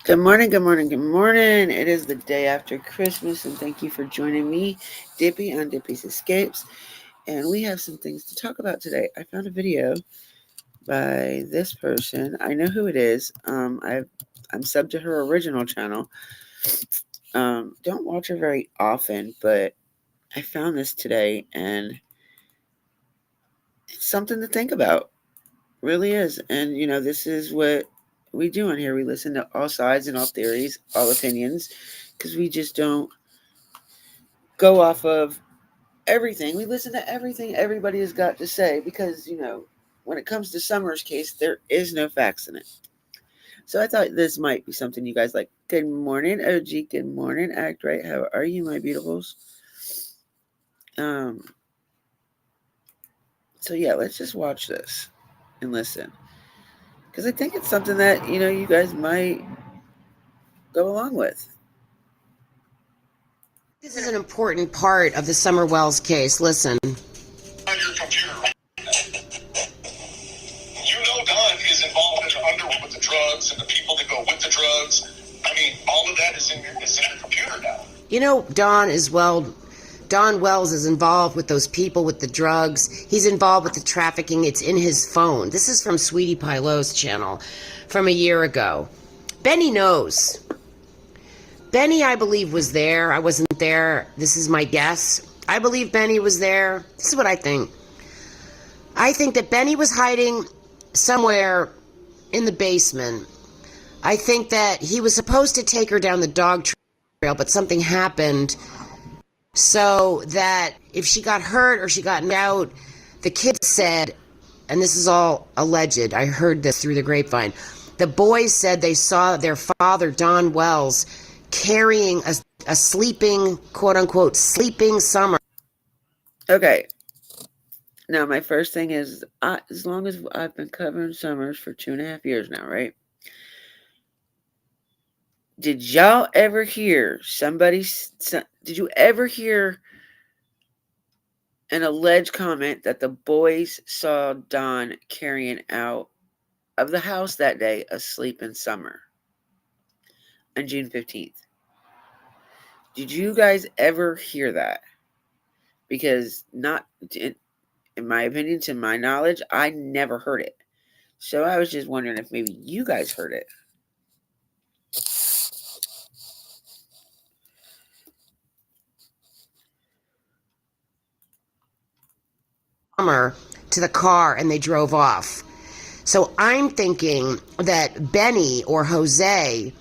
Good morning, good morning, good morning. It is the day after Christmas, and thank you for joining me, Dippy, on Dippy's Escapes. And we have some things to talk about today. I found a video by this person. I know who it is. I'm subbed to her original channel. Don't watch her very often, but I found this today, and it's something to think about. Really is. And this is what we do in here. We listen to all sides and all theories, all opinions, because we just don't go off of everything. We listen to everything everybody has got to say because, when it comes to Summer's case, there is no facts in it. So I thought this might be something you guys like. Good morning, OG. Good morning, Act Right. How are you, my beautifuls? Um, so yeah, let's just watch this and listen. Because I think it's something that, you guys might go along with. This is an important part of the Summer Wells case. Listen. On your computer. You know Don is involved with the drugs and the people that go with the drugs. I mean, all of that is in your computer now. You know, Don Wells is involved with those people with the drugs. He's involved with the trafficking. It's in his phone. This is from Sweetie Pie Lowe's channel from a year ago. Benny knows. Benny, I believe, was there. I wasn't there. This is my guess. I believe Benny was there. This is what I think. I think that Benny was hiding somewhere in the basement. I think that he was supposed to take her down the dog trail, but something happened so that if she got hurt or she got out, the kid said, and this is all alleged, I heard this through the grapevine, the boys said they saw their father, Don Wells, carrying a sleeping, quote-unquote, sleeping Summer. Okay. Now, my first thing is, as long as I've been covering Summers for 2.5 years now, right? Did y'all ever hear did you ever hear an alleged comment that the boys saw Don carrying out of the house that day asleep in Summer on June 15th? Did you guys ever hear that? Because not, in my opinion, to my knowledge, I never heard it. So I was just wondering if maybe you guys heard it. Summer to the car and they drove off. So I'm thinking that Benny or Jose,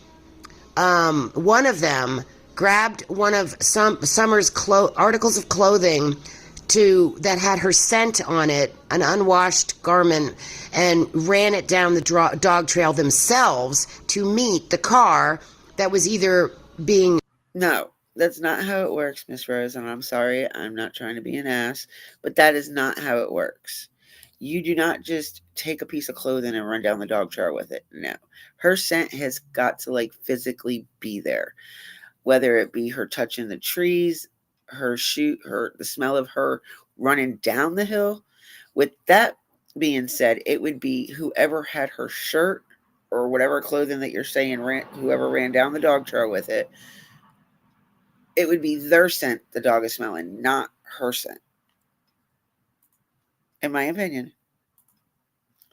one of them grabbed one of Summer's articles of clothing that had her scent on it, an unwashed garment, and ran it down the dog trail themselves to meet the car that was either being... No, that's not how it works, Miss Rose, and I'm sorry, I'm not trying to be an ass, but that is not how it works. You do not just take a piece of clothing and run down the dog trail with it. No. Her scent has got to physically be there. Whether it be her touching the trees, the smell of her running down the hill. With that being said, it would be whoever had her shirt or whatever clothing that you're saying whoever ran down the dog trail with it. It would be their scent the dog is smelling, not her scent. In my opinion.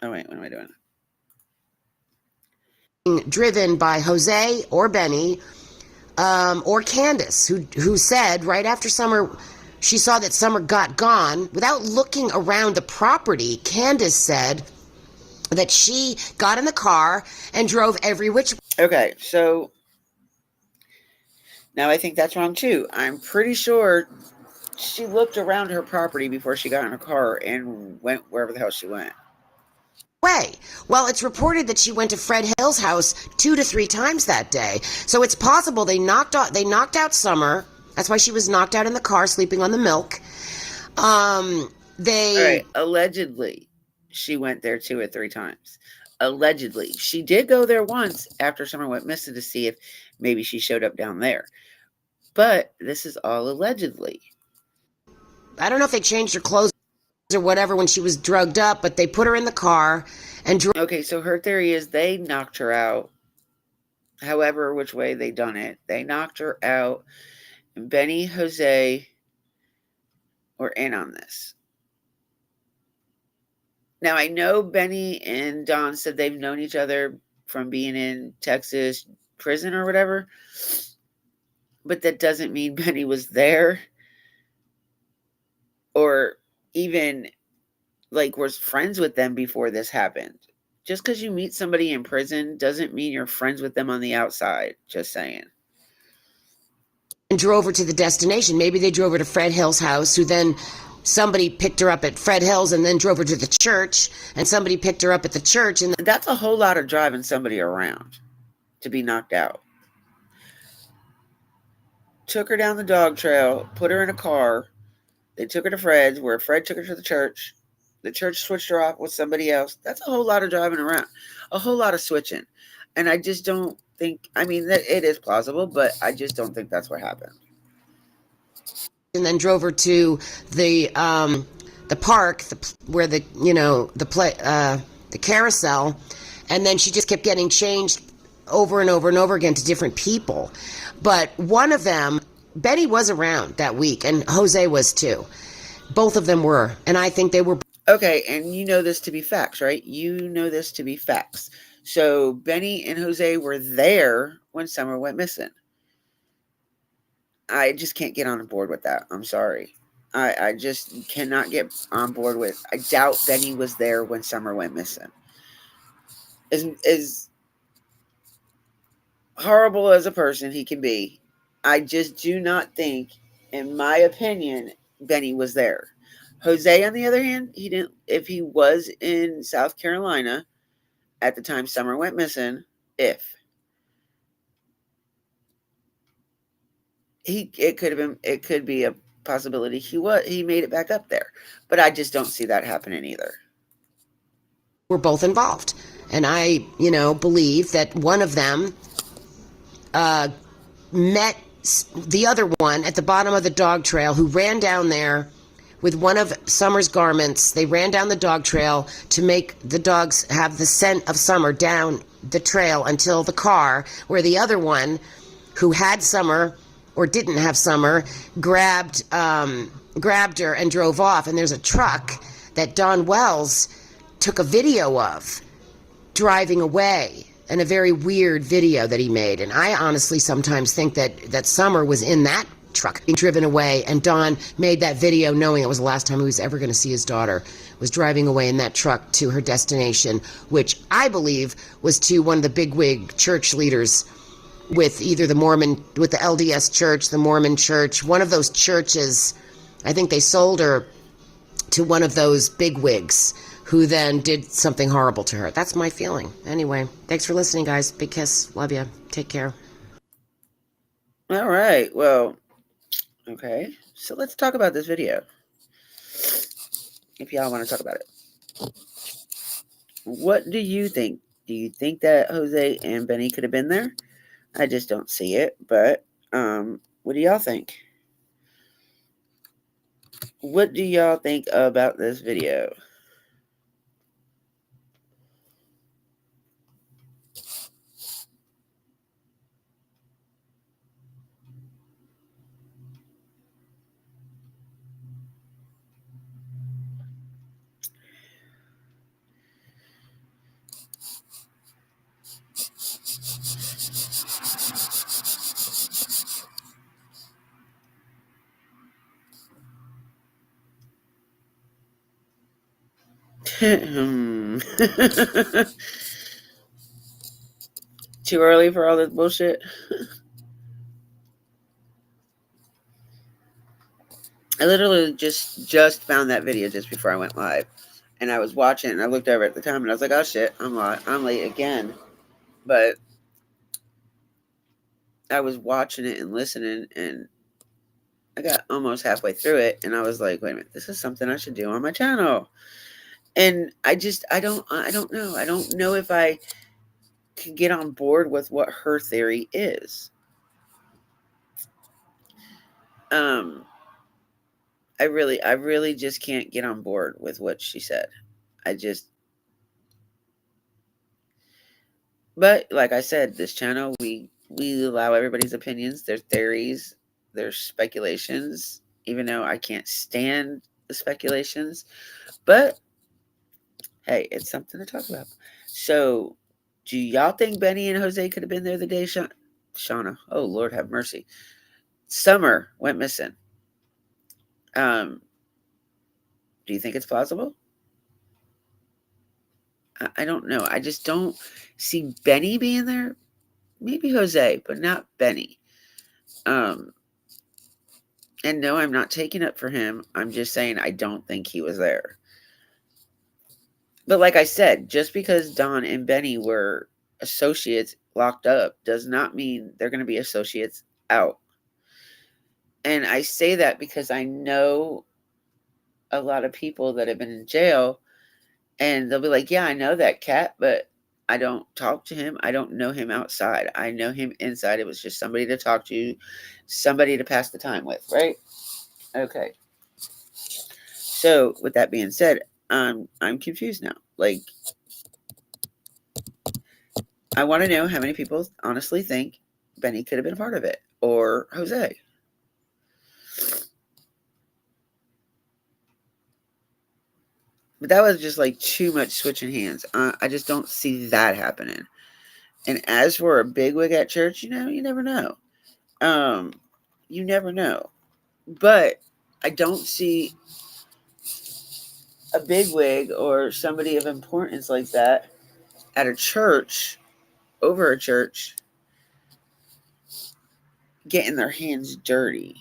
Oh, wait, what am I doing? Driven by Jose or Benny or Candace, who said right after Summer, she saw that Summer got gone. Without looking around the property, Candace said that she got in the car and drove every which way. Okay, so now I think that's wrong too. I'm pretty sure she looked around her property before she got in her car and went wherever the hell she went. Well, it's reported that she went to Fred Hill's house 2 to 3 times that day. So it's possible they knocked out Summer. That's why she was knocked out in the car, sleeping on the milk. All right, allegedly, she went there 2 or 3 times. Allegedly. She did go there once after Summer went missing to see if maybe she showed up down there. But this is all allegedly. I don't know if they changed her clothes or whatever when she was drugged up, but they put her in the car and Okay, so her theory is they knocked her out However, which way they done it, they knocked her out. And Benny, Jose were in on this. Now, I know Benny and Don said they've known each other from being in Texas prison or whatever, but that doesn't mean Benny was there or even like was friends with them before this happened. Just because you meet somebody in prison doesn't mean you're friends with them on the outside. Just saying. And drove her to the destination. Maybe they drove her to Fred Hill's house, who then somebody picked her up at Fred Hill's and then drove her to the church, and somebody picked her up at the church. And that's a whole lot of driving somebody around to be knocked out. Took her down the dog trail, put her in a car. They took her to Fred's, where Fred took her to the church. The church switched her off with somebody else. That's a whole lot of driving around, a whole lot of switching. And I just don't think, I mean, it is plausible, but I just don't think that's what happened. And then drove her to the park, where the carousel, and then she just kept getting changed over and over and over again to different people. But one of them, Betty was around that week, and Jose was too. Both of them were, and I think they were. Okay, and you know this to be facts, right? You know this to be facts. So Benny and Jose were there when Summer went missing. I just can't get on board with that. I'm sorry. I just cannot get on board with. I doubt Benny was there when Summer went missing. As horrible as a person he can be, I just do not think, in my opinion, Benny was there. Jose, on the other hand, he didn't. If he was in South Carolina at the time Summer went missing, it could be a possibility he made it back up there, but I just don't see that happening either. We're both involved, and I, believe that one of them met the other one at the bottom of the dog trail, who ran down there with one of Summer's garments. They ran down the dog trail to make the dogs have the scent of Summer down the trail until the car, where the other one, who had Summer or didn't have Summer, grabbed her and drove off. And there's a truck that Don Wells took a video of driving away, and a very weird video that he made. And I honestly sometimes think that Summer was in that truck being driven away, and Don made that video knowing it was the last time he was ever going to see his daughter, was driving away in that truck to her destination, which I believe was to one of the bigwig church leaders with either the LDS church, the Mormon church, one of those churches. I think they sold her to one of those bigwigs, who then did something horrible to her. That's my feeling. Anyway, thanks for listening, guys. Big kiss. Love you. Take care. All right. Well, okay. So let's talk about this video, if y'all want to talk about it. What do you think? Do you think that Jose and Benny could have been there? I just don't see it. But what do y'all think? What do y'all think about this video? Too early for all this bullshit. I literally just found that video just before I went live, and I was watching it, and I looked over at the time, and I was like, "Oh shit, I'm late again." But I was watching it and listening, and I got almost halfway through it, and I was like, "Wait a minute, this is something I should do on my channel." And I don't know. I don't know if I can get on board with what her theory is. I really just can't get on board with what she said. But like I said, this channel, we allow everybody's opinions, their theories, their speculations, even though I can't stand the speculations. But hey, it's something to talk about. So, do y'all think Benny and Jose could have been there the day Shauna? Oh Lord, have mercy. Summer went missing. Um, do you think it's plausible? I don't know. I just don't see Benny being there. Maybe Jose, but not Benny. Um, and no, I'm not taking up for him. I'm just saying I don't think he was there. But like I said, just because Don and Benny were associates locked up does not mean they're going to be associates out. And I say that because I know a lot of people that have been in jail, and they'll be like, yeah, I know that cat, but I don't talk to him. I don't know him outside. I know him inside. It was just somebody to talk to, somebody to pass the time with, right? Okay. So with that being said, I'm confused now. Like, I want to know how many people honestly think Benny could have been a part of it, or Jose. But that was just like too much switching hands. I just don't see that happening. And as for a bigwig at church, you never know. Um, you never know. But I don't see a bigwig or somebody of importance like that at a church, over a church, getting their hands dirty.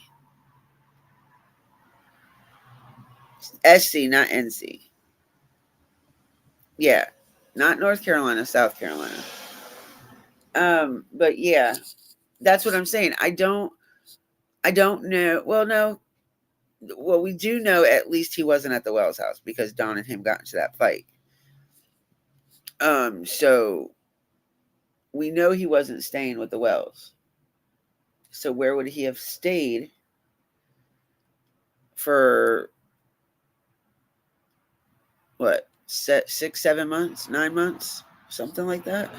SC, not NC. Yeah, not North Carolina, South Carolina. But yeah, that's what I'm saying. I don't know. Well, no. Well, we do know at least he wasn't at the Wells house because Don and him got into that fight. So we know he wasn't staying with the Wells. So where would he have stayed for what, 6, 7 months, 9 months, something like that?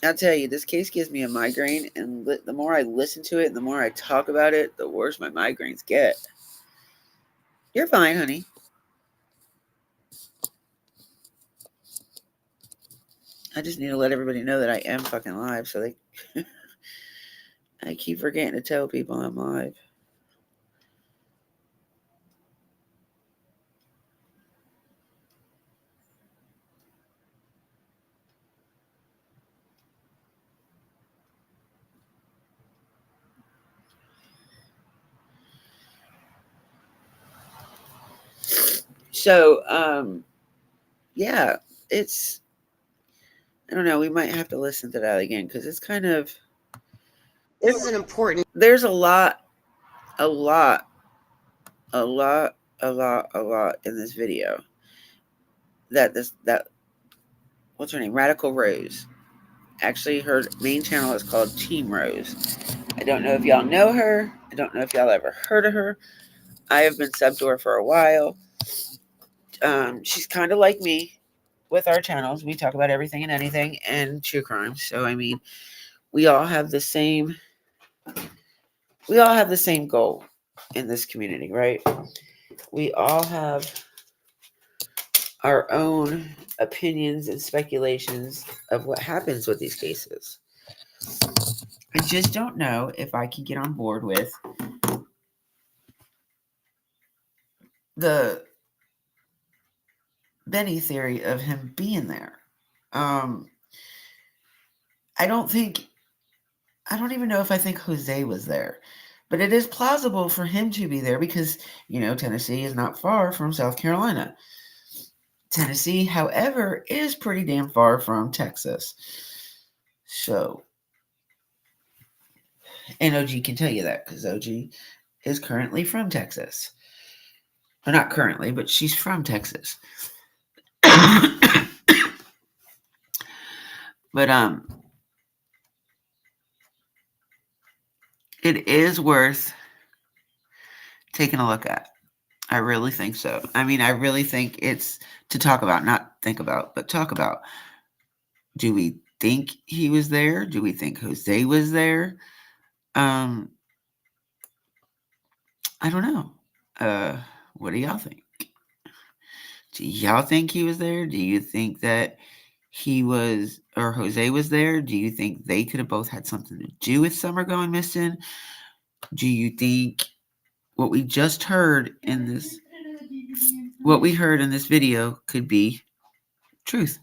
I'll tell you, this case gives me a migraine, and the more I listen to it and the more I talk about it, the worse my migraines get. You're fine, honey. I just need to let everybody know that I am fucking live, so they I keep forgetting to tell people I'm live. So, yeah, it's, I don't know, we might have to listen to that again because it's kind of, This is an important. there's a lot in this video that what's her name? Radical Rose. Actually, her main channel is called Team Rose. I don't know if y'all know her. I don't know if y'all ever heard of her. I have been sub to her for a while. She's kind of like me with our channels. We talk about everything and anything and true crime. So I mean, we all have the same goal in this community, right? We all have our own opinions and speculations of what happens with these cases. I just don't know if I can get on board with the Benny theory of him being there. I don't even know if I think Jose was there, but it is plausible for him to be there because, Tennessee is not far from South Carolina. Tennessee, however, is pretty damn far from Texas. So, and OG can tell you that because OG is currently from Texas. Well, not currently, but she's from Texas. But it is worth taking a look at. I really think so. I mean, I really think it's to talk about, not think about, but talk about. Do we think he was there? Do we think Jose was there? I don't know. What do y'all think? Do y'all think he was there? Do you think that he was, or Jose was there? Do you think they could have both had something to do with Summer going missing? Do you think what we just heard in this, what we heard in this video could be truth?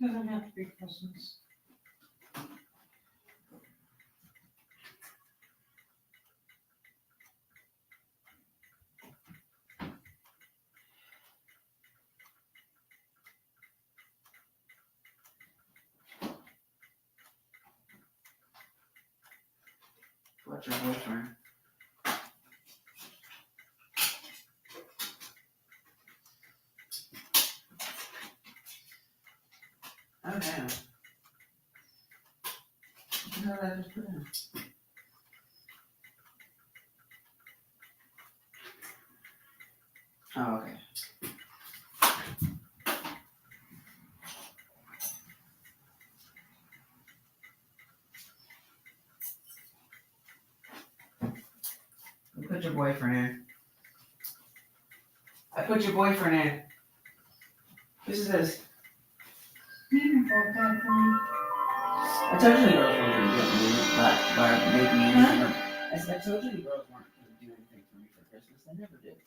Doesn't have to be Christmas. What's your boyfriend? Oh, damn. What the hell did I just put in? Oh, okay. You put your boyfriend in. I put your boyfriend in. Who's this? You bought that one. I told you the girls weren't going to get me by making me anything. I said, I told you the girls weren't going to do anything for me for Christmas. They never did.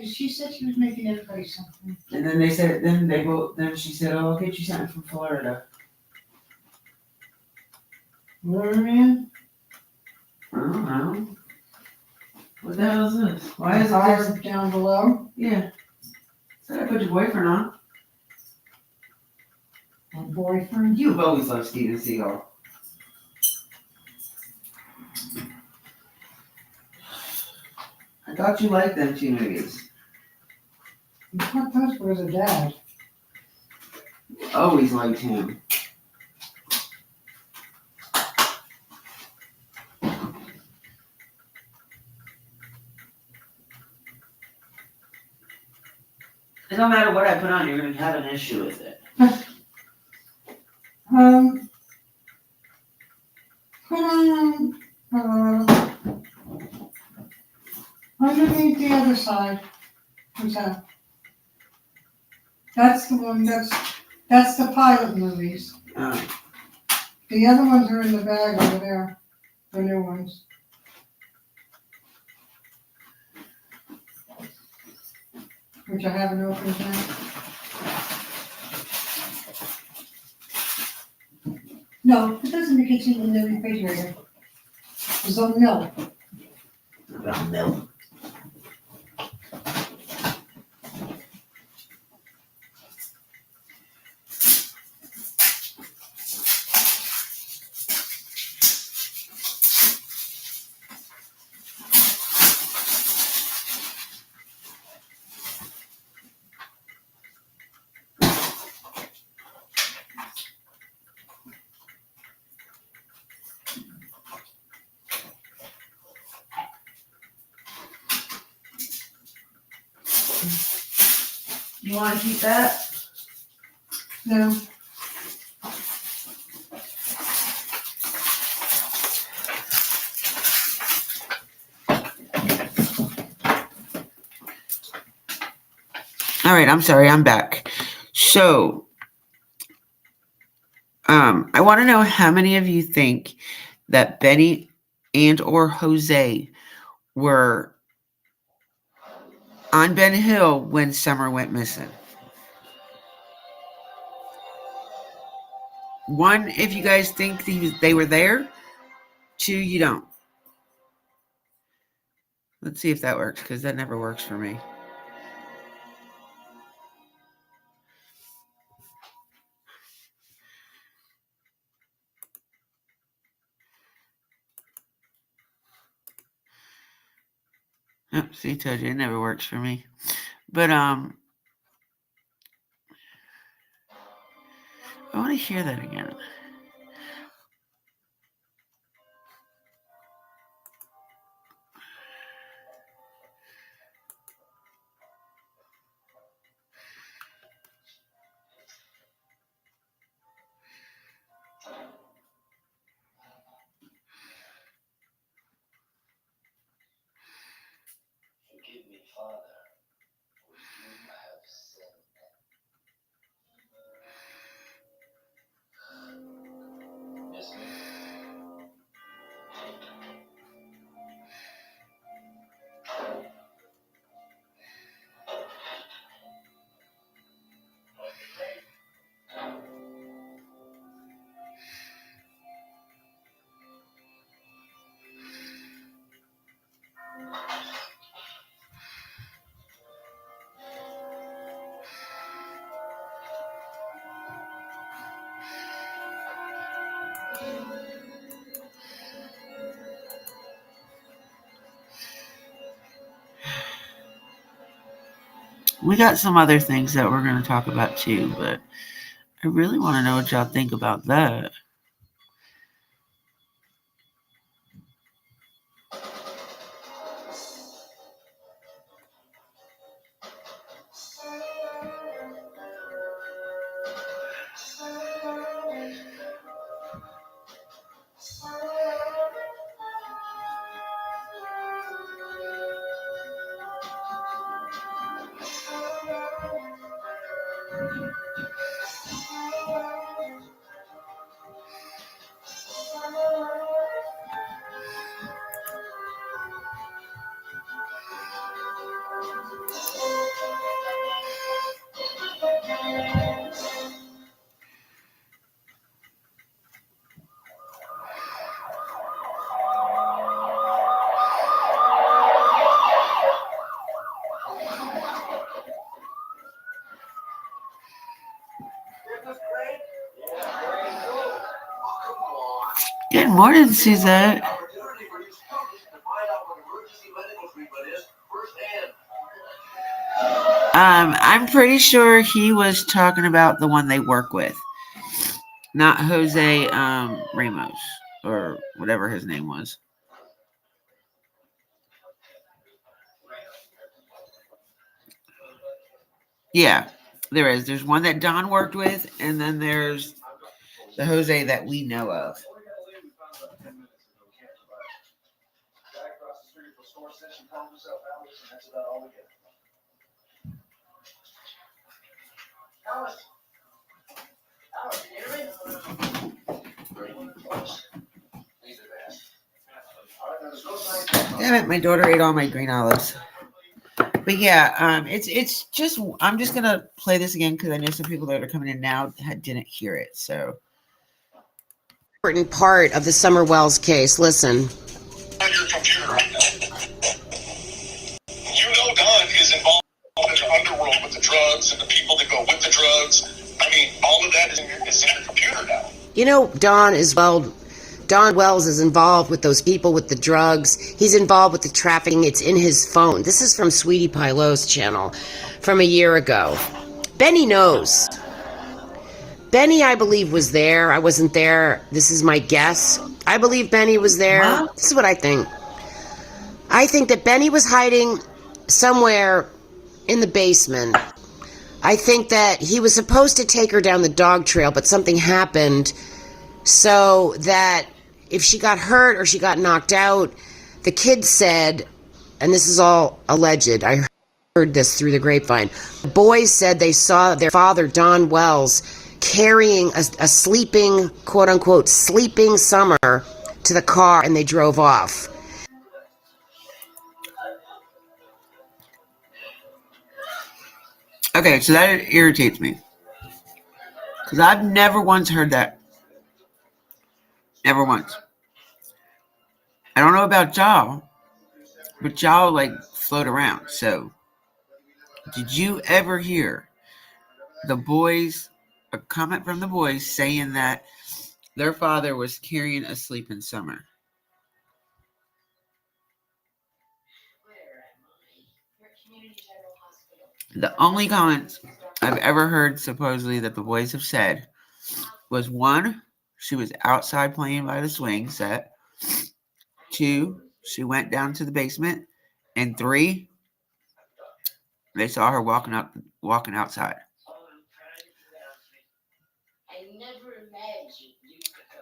She said she was making everybody something. And then they said, then she said, oh, I'll get you something from Florida. Water man? I don't know. What the hell is this? Why is it Fire this? down below? Yeah. So I put your boyfriend on. My boyfriend? You've always loved Steven Seagal. I thought you liked them two movies. I thought those were the dad. Always liked him. It don't matter what I put on, you're going to have an issue with it. Underneath the other side. What's that? That's the one, that's the pilot movies. Oh. The other ones are in the bag over there, the new ones. Which I haven't opened yet. No, it doesn't make it in the refrigerator. It's on milk. About milk. You want to keep that? No. All right, I'm sorry, I'm back. So, I want to know how many of you think that Benny and or Jose were on Ben Hill when Summer went missing. 1, if you guys think they were there. 2, you don't. Let's see if that works, because that never works for me. Oh, see, told you, it never works for me. But, I want to hear that again. We got some other things that we're going to talk about too, but I really want to know what y'all think about that. Good morning, Suzette. I'm pretty sure he was talking about the one they work with, not Jose Ramos or whatever his name was. Yeah, there is. There's one that Don worked with, and then there's the Jose that we know of. Damn it, my daughter ate all my green olives. But yeah, it's just, I'm just gonna play this again because I know some people that are coming in now didn't hear it. So Important part of the Summer Wells case. Listen. On your computer right now. You know Don is involved in the underworld with the drugs and the people that go with the drugs. I mean, all of that is in your computer now. You know, Don Wells is involved with those people with the drugs. He's involved with the trafficking. It's in his phone. This is from Sweetie Pie Lowe's channel from a year ago. Benny knows. Benny, I believe, was there. I wasn't there. This is my guess. I believe Benny was there. Huh? This is what I think. I think that Benny was hiding somewhere in the basement. I think that he was supposed to take her down the dog trail, but something happened so that if she got hurt or she got knocked out, the kid said, and this is all alleged, I heard this through the grapevine, the boys said they saw their father, Don Wells, carrying a sleeping, quote-unquote, sleeping Summer to the car, and they drove off. okay, so that irritates me because I've never once heard that. Never once. I don't know about y'all, but y'all like float around. So, did you ever hear the boys, a comment from the boys saying that their father was carrying a sleeping Summer? The only comments I've ever heard supposedly that the boys have said was 1, she was outside playing by the swing set. 2, she went down to the basement. And 3, they saw her walking outside.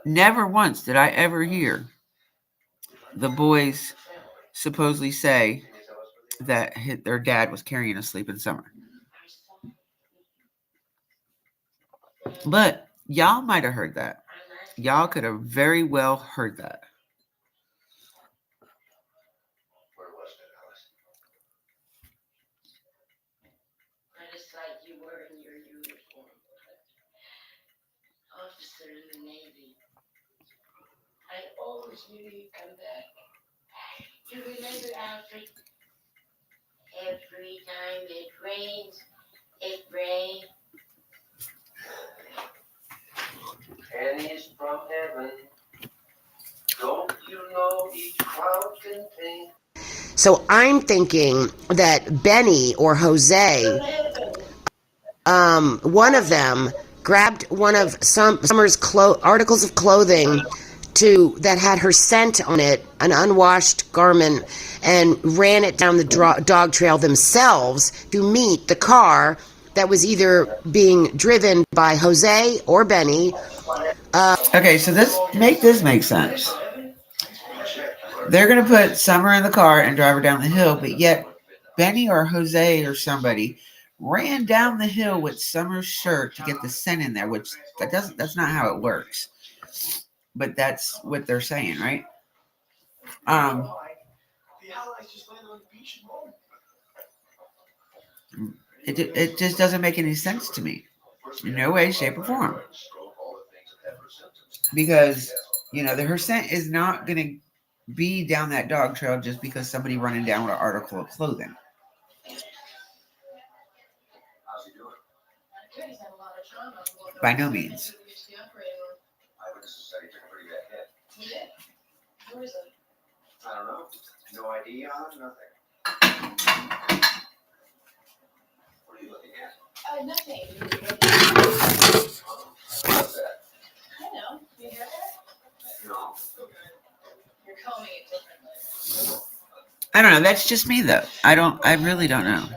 Never once did I ever hear the boys supposedly say that their dad was carrying a sleeping Summer. But y'all might have heard that. Y'all could have very well heard that. Just like you were in your uniform. Officer in the Navy. I always knew you'd come back. You remember, Alfred? Every time it rains, it rains. Pennies from heaven So I'm thinking that Benny or Jose, one of them grabbed one of Summer's articles of clothing that had her scent on it, an unwashed garment, and ran it down the dog trail themselves to meet the car that was either being driven by Jose or Benny. Okay, so this makes sense. They're going to put Summer in the car and drive her down the hill, but yet Benny or Jose or somebody ran down the hill with Summer's shirt to get the scent in there, which that's not how it works. But that's what they're saying, right? It just doesn't make any sense to me. In no way, shape, or form. Because, her scent is not going to be down that dog trail just because somebody running down with an article of clothing. By no means. I don't know. No ID on nothing. What are you looking at? Nothing. What's that? I know. You hear that? No. You're combing it differently. I don't know. That's just me, though. I really don't know.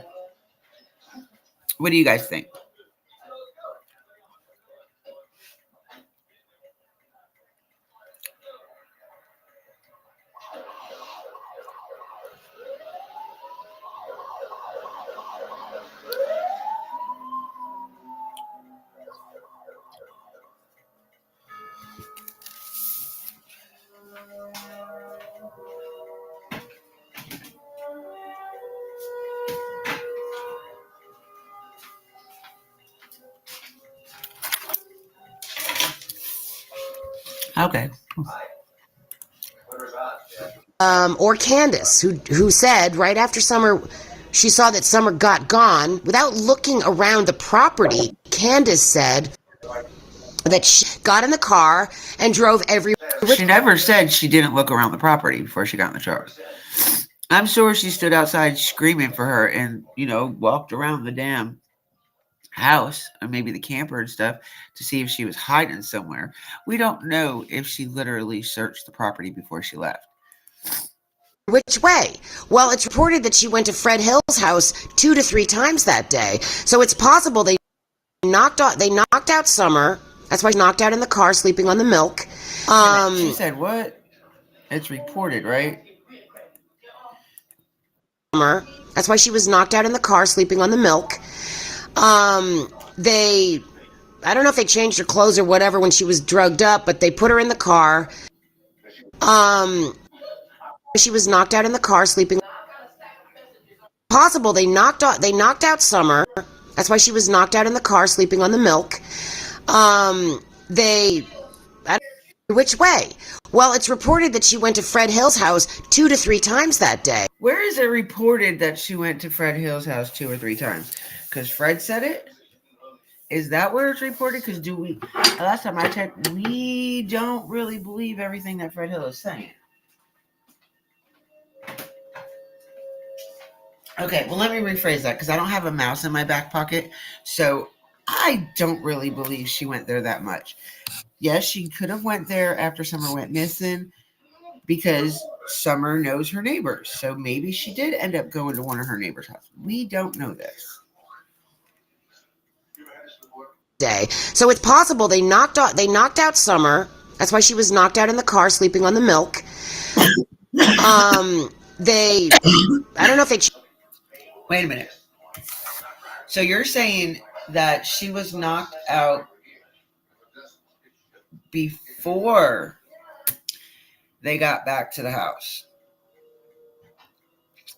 What do you guys think? Okay. Or Candace, who said right after Summer, she saw that Summer got gone without looking around the property. Candace said that she got in the car and drove everywhere. She never said she didn't look around the property before she got in the truck. I'm sure she stood outside screaming for her and, walked around the damn house or maybe the camper and stuff to see if she was hiding somewhere. We don't know if she literally searched the property before she left. Which way? Well, it's reported that she went to Fred Hill's house 2 to 3 times that day. So it's possible they knocked out Summer. That's why she knocked out in the car, sleeping on the milk. She said what? It's reported, right? That's why she was knocked out in the car, sleeping on the milk. I don't know if they changed her clothes or whatever when she was drugged up, but they put her in the car. She was knocked out in the car, sleeping. Possible they knocked out Summer. That's why she was knocked out in the car, sleeping on the milk. Which way? Well, it's reported that she went to Fred Hill's house 2 to 3 times that day. Where is it reported that she went to Fred Hill's house 2 or 3 times? Because Fred said it? Is that where it's reported? Because last time I checked, we don't really believe everything that Fred Hill is saying. Okay, well, let me rephrase that because I don't have a mouse in my back pocket. So I don't really believe she went there that much. Yes, she could have went there after Summer went missing because Summer knows her neighbors. So maybe she did end up going to one of her neighbors' houses. We don't know this. Day. So it's possible they knocked out Summer. That's why she was knocked out in the car, sleeping on the milk. I don't know if they. Wait a minute. So you're saying that she was knocked out before they got back to the house?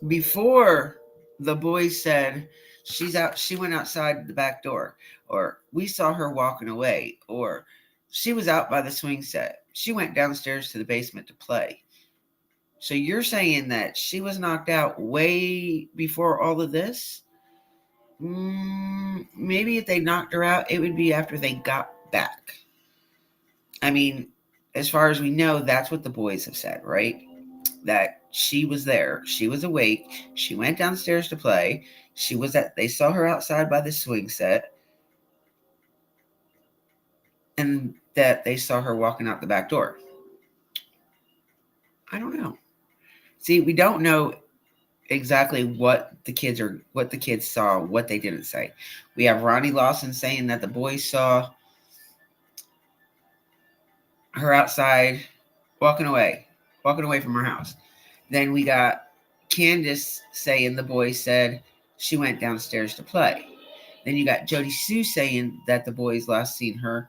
Before the boys said she went outside the back door, or we saw her walking away, or she was out by the swing set. She went downstairs to the basement to play. So you're saying that she was knocked out way before all of this? Maybe if they knocked her out, it would be after they got back. I mean, as far as we know, that's what the boys have said, right? that she was there. She was awake. She went downstairs to play. They saw her outside by the swing set, and that they saw her walking out the back door. I don't know. See, we don't know exactly what the kids saw, what they didn't say. We have Ronnie Lawson saying that the boys saw her outside walking away from her house. Then we got Candace saying the boys said she went downstairs to play. Then you got Jody Sue saying that the boys last seen her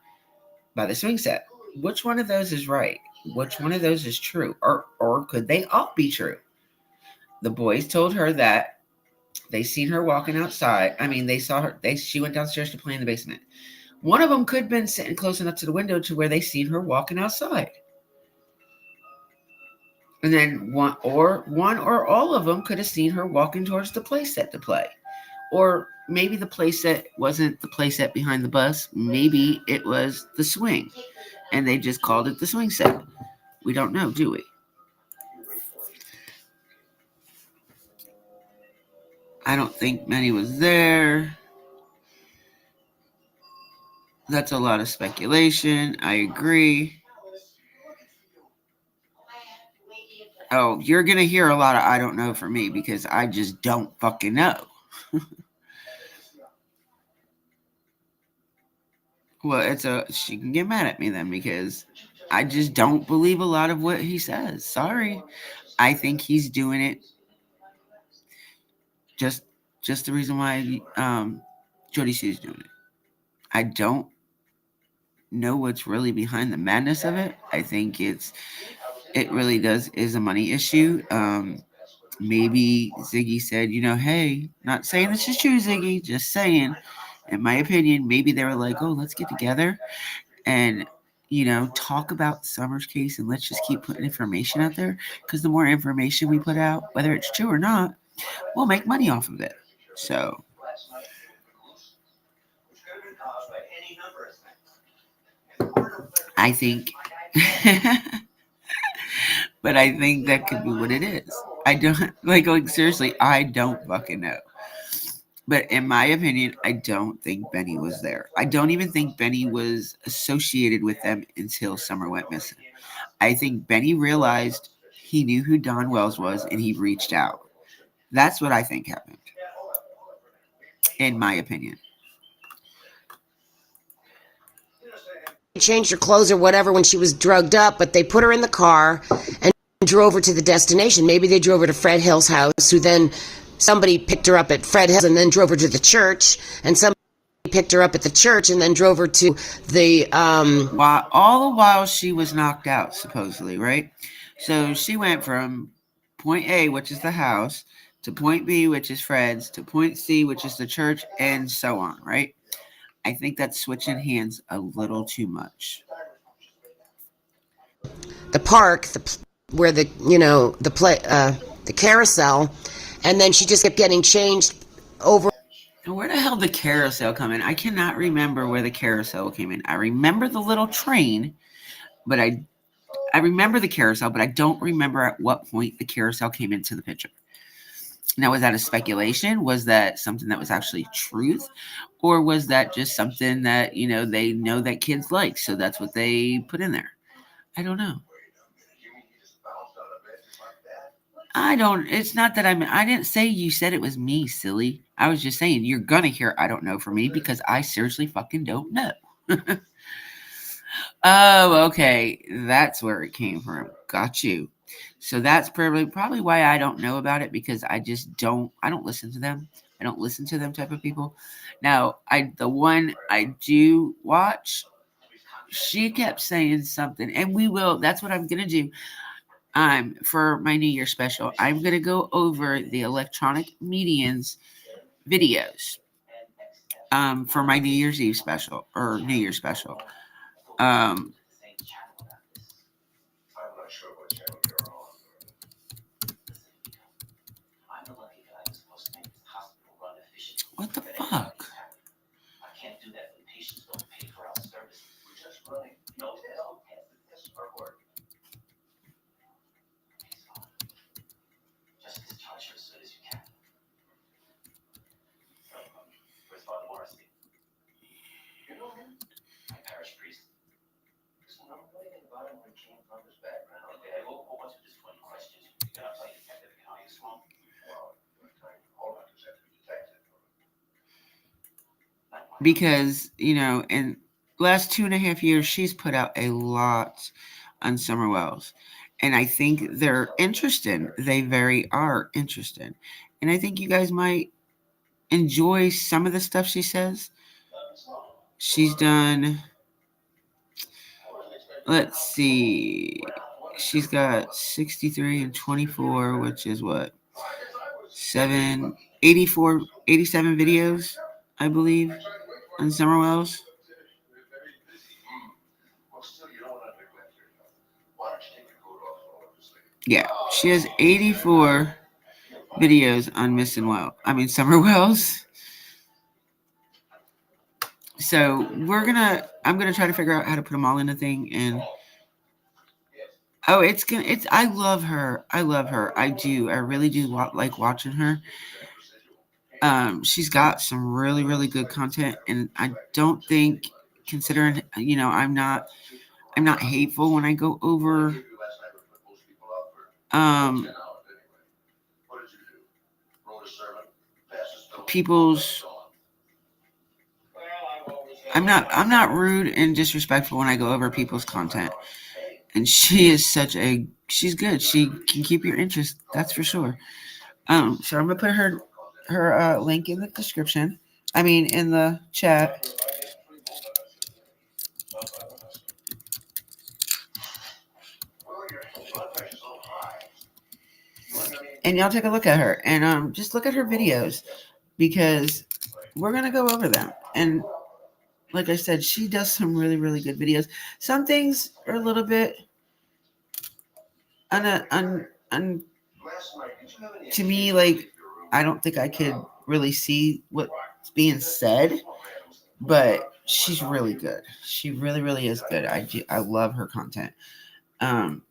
by the swing set. Which one of those is right? Which one of those is true? Or could they all be true? The boys told her that they seen her walking outside. I mean, they saw her. She went downstairs to play in the basement. One of them could have been sitting close enough to the window to where they seen her walking outside. And then one or all of them could have seen her walking towards the playset to play. Or maybe the playset wasn't the playset behind the bus. Maybe it was the swing. And they just called it the swing set. We don't know, do we? I don't think Benny was there. That's a lot of speculation. I agree. Oh, you're going to hear a lot of I don't know from me because I just don't fucking know. Well, she can get mad at me then because I just don't believe a lot of what he says. Sorry. I think he's doing it just the reason why Jody Sue's doing it. I don't know what's really behind the madness of it. I think it really is a money issue. Maybe Ziggy said, hey, not saying this is true, Ziggy, just saying, in my opinion, maybe they were like, oh, let's get together and, talk about Summer's case and let's just keep putting information out there because the more information we put out, whether it's true or not, we'll make money off of it. So I think, but I think that could be what it is. I don't like seriously, I don't fucking know. But in my opinion, I don't think Benny was there. I don't even think Benny was associated with them until Summer went missing. I think Benny realized he knew who Don Wells was and he reached out. That's what I think happened, in my opinion. Changed her clothes or whatever when she was drugged up, but they put her in the car and drove her to the destination. Maybe they drove her to Fred Hill's house, who then somebody picked her up at Fred Hill's and then drove her to the church, and somebody picked her up at the church and then drove her to the all the while she was knocked out, supposedly, right? So she went from point A, which is the house, to point B, which is Fred's, to point C, which is the church, and so on, right? I think that's switching hands a little too much. The park, where the carousel, and then she just kept getting changed over. Where the hell did the carousel come in? I cannot remember where the carousel came in. I remember the little train, but I remember the carousel, but I don't remember at what point the carousel came into the picture. Now, was that a speculation? Was that something that was actually truth? Or was that just something that, they know that kids like, so that's what they put in there? I don't know. It's not that I didn't say you said it was me, silly. I was just saying you're going to hear I don't know from me because I seriously fucking don't know. Oh, okay. That's where it came from. Got you. So that's probably why I don't know about it because I don't listen to them. I don't listen to them type of people. Now, the one I do watch, she kept saying something, and that's what I'm going to do. For my New Year special, I'm going to go over the electronic medians videos for my New Year's Eve special or New Year's special. What the fuck? Because, in last 2.5 years, she's put out a lot on Summer Wells. And I think they're interested. They very are interested. And I think you guys might enjoy some of the stuff she says. She's done, let's see, she's got 63 and 24, which is what? 87 videos, I believe, on Summer Wells. Yeah, she has 84 videos on Summer Wells. So I'm gonna try to figure out how to put them all in a thing. And I love her. I do. I really do like watching her. She's got some really, really good content, and I don't think, considering, I'm not hateful when I go over people's. I'm not rude and disrespectful when I go over people's content. And she's good. She can keep your interest, that's for sure. So I'm gonna put her link in the description. In the chat. And y'all take a look at her, and just look at her videos, because we're gonna go over them. And like I said, she does some really, really good videos. Some things are a little bit to me, like, I don't think I could really see what's being said, but she's really good. She really, really is good. I love her content. And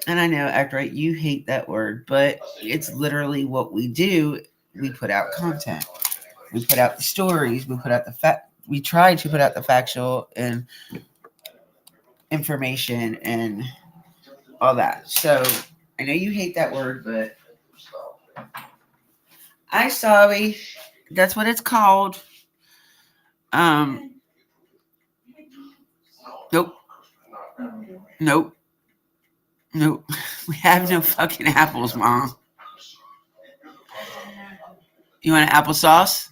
I know, act right, you hate that word, but it's literally what we do. We put out content. We put out the stories. We try to put out the factual and information and all that. So I know you hate that word, but I'm sorry. That's what it's called. Nope. We have no fucking apples, Mom. You want an applesauce?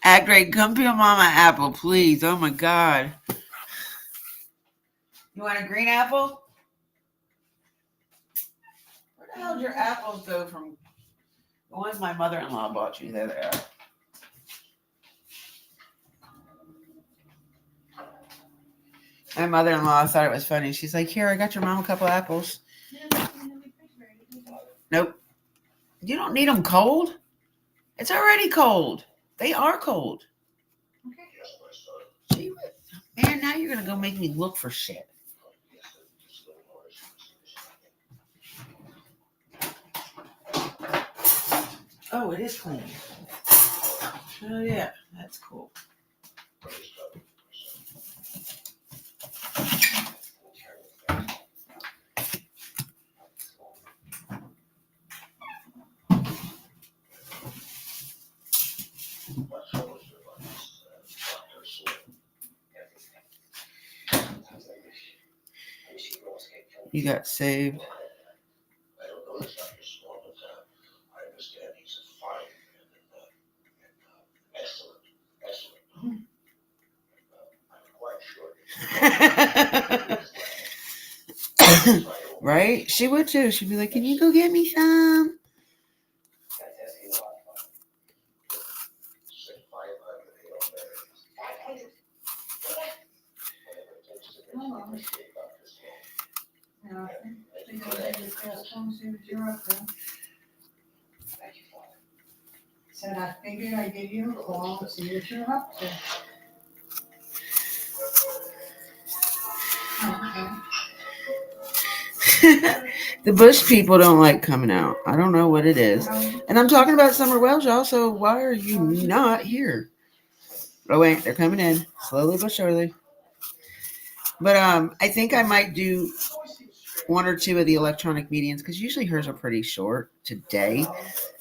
Act right. Come peel Mama an apple, please. Oh my God. You want a green apple? Where the hell did your apples go from? The ones my mother-in-law bought you. There they are. My mother-in-law thought it was funny. She's like, here, I got your mom a couple apples. Nope. You don't need them cold. It's already cold. They are cold. Okay. Man, now you're going to go make me look for shit. Oh, it is clean. Oh, yeah. That's cool. You got saved. Right? She would too. She'd be like, can you go get me some? Said I figured I'd give you a call and see what you're up to. The Bush people don't like coming out. I don't know what it is. And I'm talking about Summer Wells, y'all, so why are you not here? Oh wait, they're coming in slowly but surely. But I think I might do one or two of the electronic mediums because usually hers are pretty short today,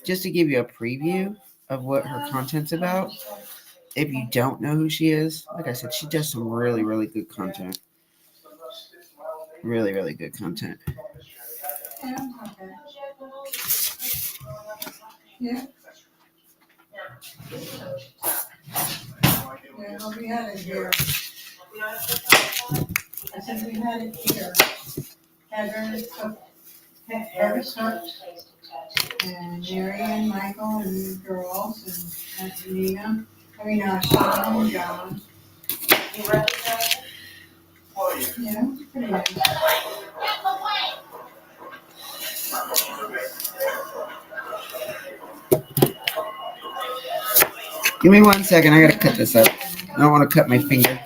just to give you a preview of what her content's about. If you don't know who she is, like I said, she does some really, really good content. Really, really good content. Yeah. Yeah, we had it here. I said we had it here. Heather cooked, and Mary and Michael and the girls and Nina. Sean and John. Yeah, pretty nice. Give me 1 second. I gotta cut this up. I don't want to cut my finger.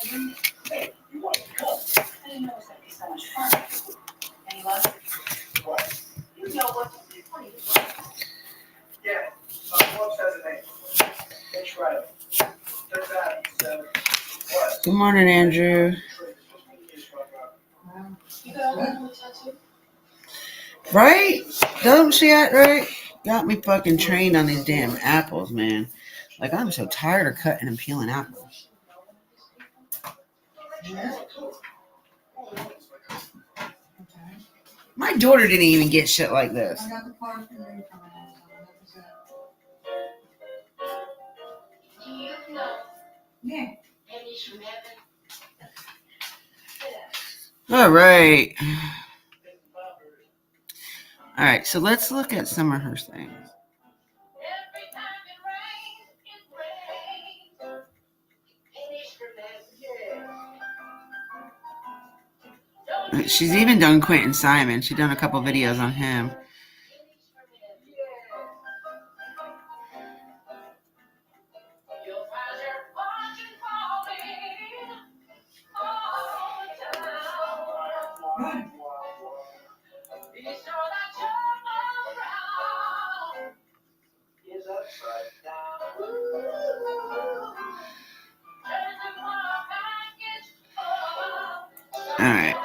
Good morning, Andrew. Right? Doesn't she act right? Got me fucking trained on these damn apples, man. Like, I'm so tired of cutting and peeling apples. My daughter didn't even get shit like this. I got the part from you. Yeah. All right. All right, so let's look at some of her things. She's even done Quentin Simon. She's done a couple videos on him. All right.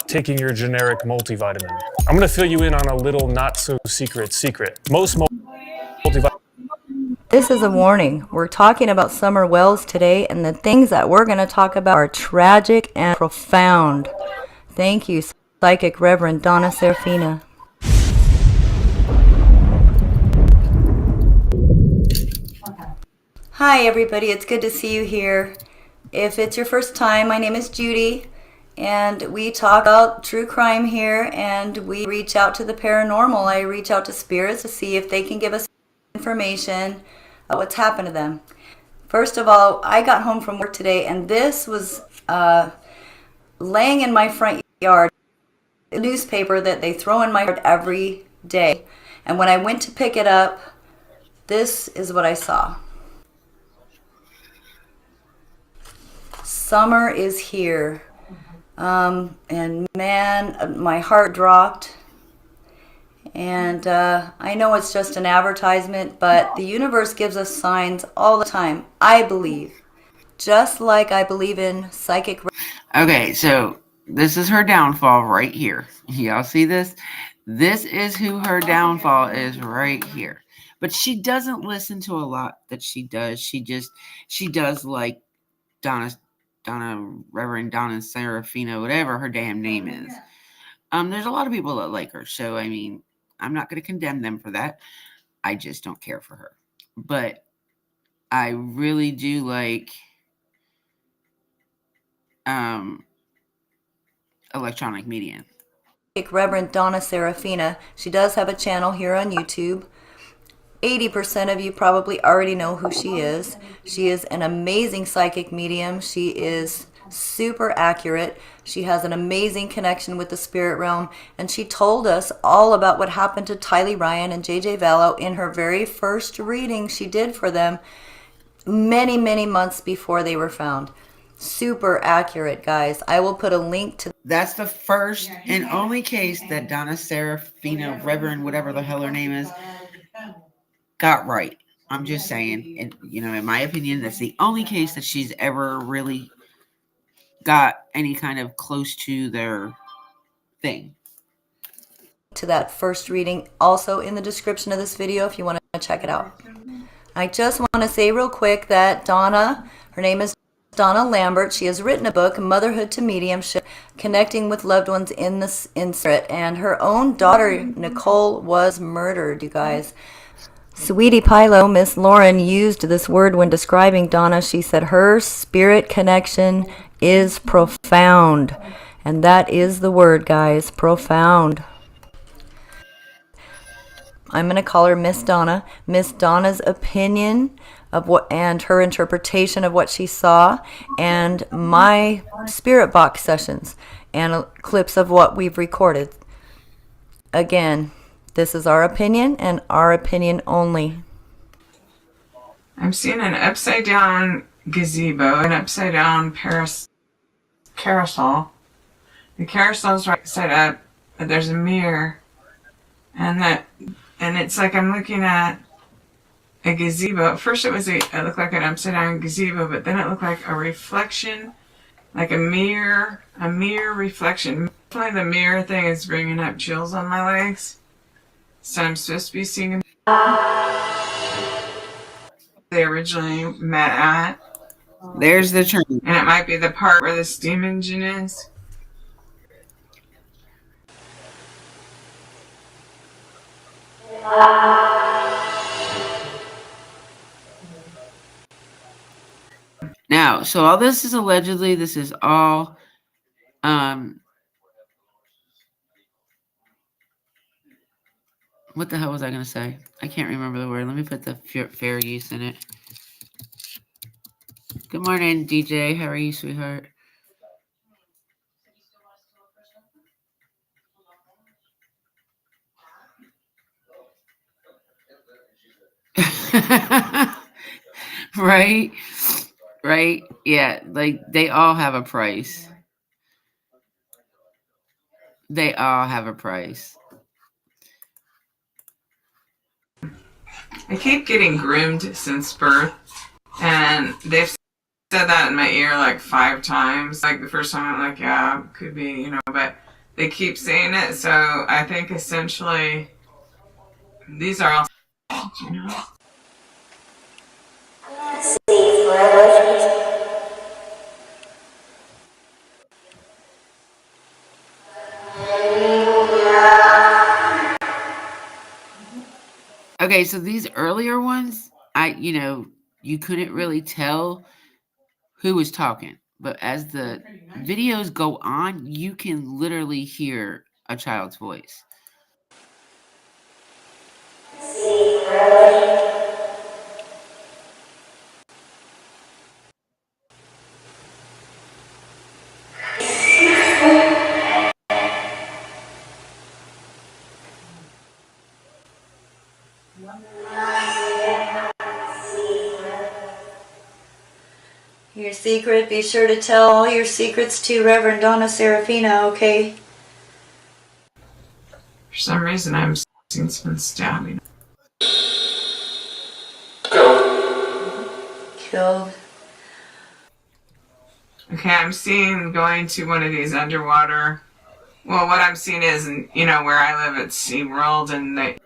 Taking your generic multivitamin. I'm going to fill you in on a little not so secret. Most multivitamins. This is a warning. We're talking about Summer Wells today, and the things that we're going to talk about are tragic and profound. Thank you, Psychic Reverend Donna Serafina. Hi, everybody. It's good to see you here. If it's your first time, my name is Judy, and we talk about true crime here, and we reach out to the paranormal. I reach out to spirits to see if they can give us information about what's happened to them. First of all, I got home from work today, and this was laying in my front yard, a newspaper that they throw in my yard every day. And when I went to pick it up, this is what I saw. Summer is here. And man, my heart dropped. And I know it's just an advertisement, but the universe gives us signs all the time, I believe. Just like I believe in psychic. Okay, so this is her downfall right here. Y'all see this? This is who her downfall is right here. But she doesn't listen to a lot that she does. She does like Reverend Donna Serafina, whatever her damn name is. There's a lot of people that like her, so I mean, I'm not going to condemn them for that. I just don't care for her. But I really do like electronic media. Reverend Donna Serafina. She does have a channel here on YouTube. 80% of you probably already know who she is. She is an amazing psychic medium. She is super accurate. She has an amazing connection with the spirit realm, and she told us all about what happened to Tylee Ryan and JJ Vallow in her very first reading she did for them many months before they were found. Super accurate, guys. I will put a link to. That's the first and only case that Donna Serafina, Reverend, whatever the hell her name is, got right. I'm just saying, and in my opinion, that's the only case that she's ever really got any kind of close to their thing. To that first reading also in the description of this video if you want to check it out. I just want to say real quick that Donna, her name is Donna Lambert, she has written a book, Motherhood to Mediumship, Connecting with Loved Ones in the Spirit, and her own daughter, Nicole, was murdered, you guys. Sweetie Pilo, Miss Lauren, used this word when describing Donna. She said her spirit connection is profound. And that is the word, guys, profound. I'm going to call her Miss Donna. Miss Donna's opinion of what and her interpretation of what she saw, and my spirit box sessions and clips of what we've recorded. Again, this is our opinion and our opinion only. I'm seeing an upside down gazebo, an upside down carousel. The carousel's right side up, but there's a mirror, and it's like I'm looking at a gazebo. At first it looked like an upside down gazebo, but then it looked like a reflection, like a mirror reflection. Definitely the mirror thing is bringing up chills on my legs. So I'm supposed to be seeing they originally met at. There's the term. And it might be the part where the steam engine is. Now, so all this is allegedly, this is all what the hell was I going to say? I can't remember the word. Let me put the fair use in it. Good morning, DJ. How are you, sweetheart? Right? Right? Yeah, like they all have a price. They all have a price. I keep getting groomed since birth, and they've said that in my ear like 5 times. Like the first time I'm like, yeah, could be, but they keep saying it, so I think essentially these are all, Okay, so these earlier ones, you couldn't really tell who was talking. But as the videos go on, you can literally hear a child's voice. Your secret, be sure to tell all your secrets to Reverend Donna Serafina, okay? for some reason I'm seeing someone stabbing. Killed. Okay, I'm seeing going to one of these underwater. Well, what I'm seeing is, where I live at SeaWorld, and they.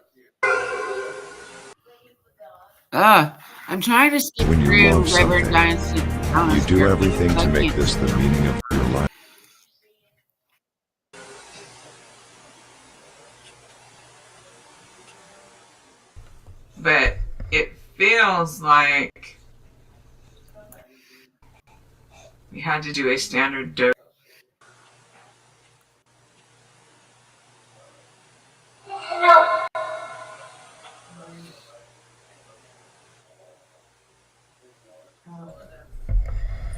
I'm trying to skip When you through love Reverend something, Donna. you do everything to make this the meaning of your life. But it feels like we had to do a standard dose.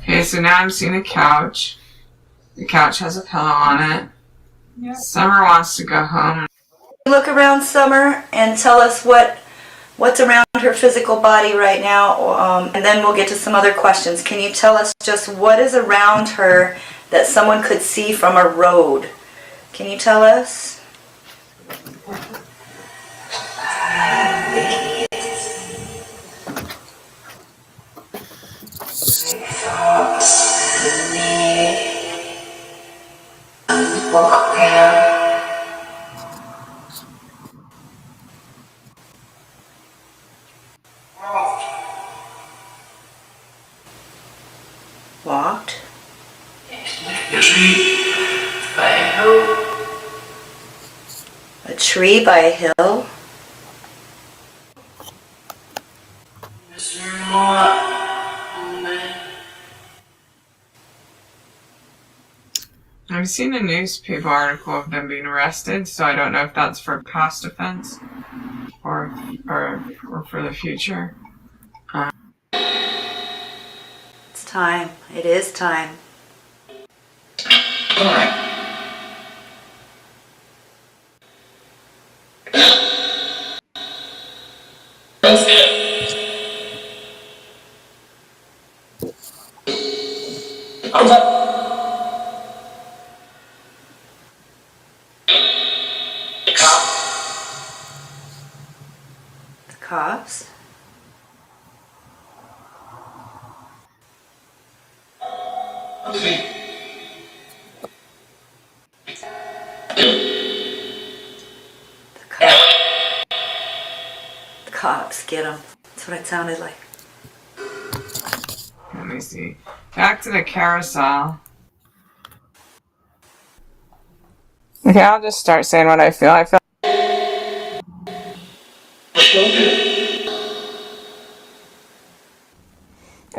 Okay, so now I'm seeing a couch. The couch has a pillow on it. Yep. Summer wants to go home. Look around Summer and tell us what's around her physical body right now, and then we'll get to some other questions. Can you tell us just what is around her that someone could see from a road? Can you tell us? Walked. A tree by a hill. I've seen a newspaper article of them being arrested, so I don't know if that's for past offense or for the future. It's time. It is time. The cops. The cops, get them. That's what it sounded like. Let me see. Back to the carousel. Okay, I'll just start saying what I feel. I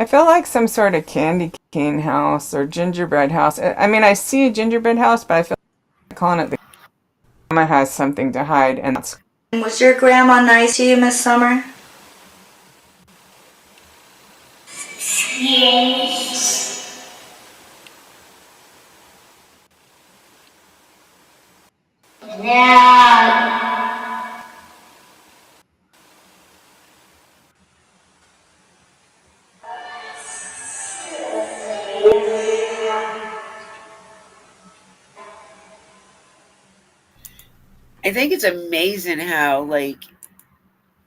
feel like some sort of candy cane house or gingerbread house. I mean, I see a gingerbread house, but I feel like calling it the grandma has something to hide, and that's. Was your grandma nice to you, Miss Summer? Yes. No. I think it's amazing how like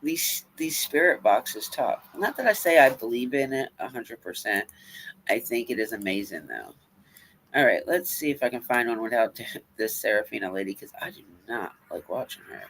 these spirit boxes talk. Not that I say I believe in it 100%. I think it is amazing though. All right, let's see if I can find one without this Serafina lady because I do not like watching her.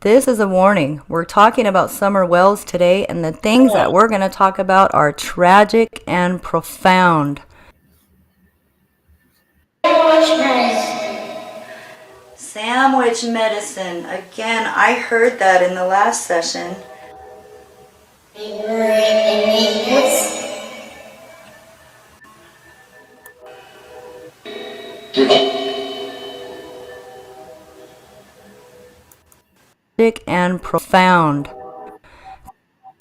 This is a warning. We're talking about Summer Wells today, and the things that we're going to talk about are tragic and profound. Sandwich medicine. Again, I heard that in the last session. Tragic and profound.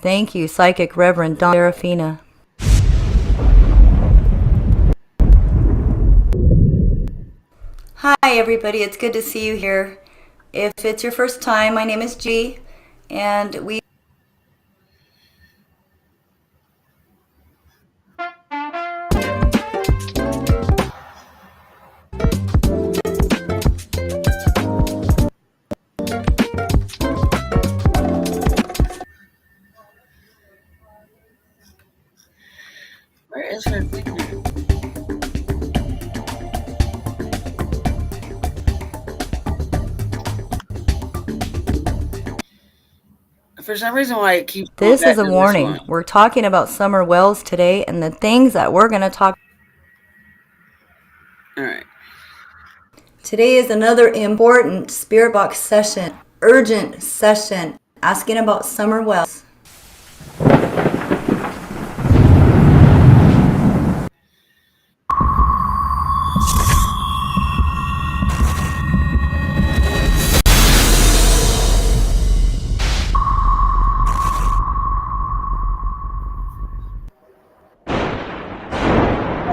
Thank you, Psychic Reverend Don Serafina. Hi, everybody. It's good to see you here. If it's your first time, my name is G, and we Where is her thing? For some reason, why it keeps. This is a warning. We're talking about Summer Wells today, and the things that we're going to talk. All right. Today is another important Spirit Box session, urgent session, asking about Summer Wells.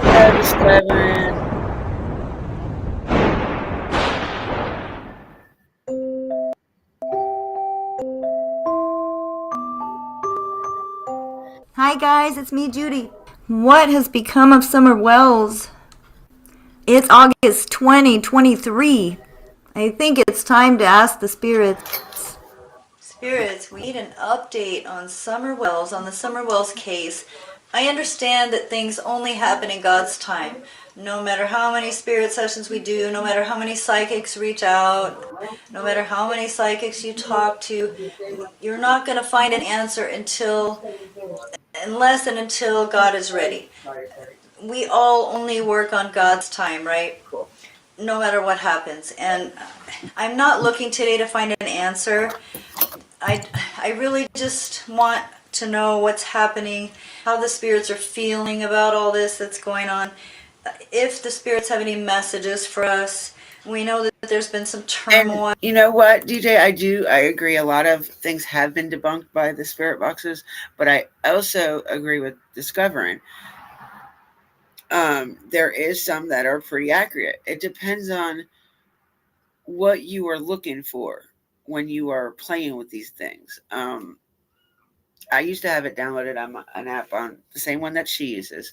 Hello, Discovering. Hi guys, it's me, Judy. What has become of Summer Wells? It's August 2023. I think it's time to ask the spirits. Spirits, we need an update on Summer Wells, on the Summer Wells case. I understand that things only happen in God's time. No matter how many spirit sessions we do, no matter how many psychics reach out, no matter how many psychics you talk to, you're not going to find an answer unless and until God is ready. We all only work on God's time, right? No matter what happens. And I'm not looking today to find an answer. I really just want to know what's happening, how the spirits are feeling about all this that's going on. If the spirits have any messages for us. We know that there's been some turmoil. And you know what, DJ, I agree. A lot of things have been debunked by the spirit boxes, but I also agree with Discovering. There is some that are pretty accurate. It depends on what you are looking for when you are playing with these things. I used to have it downloaded on an app on the same one that she uses,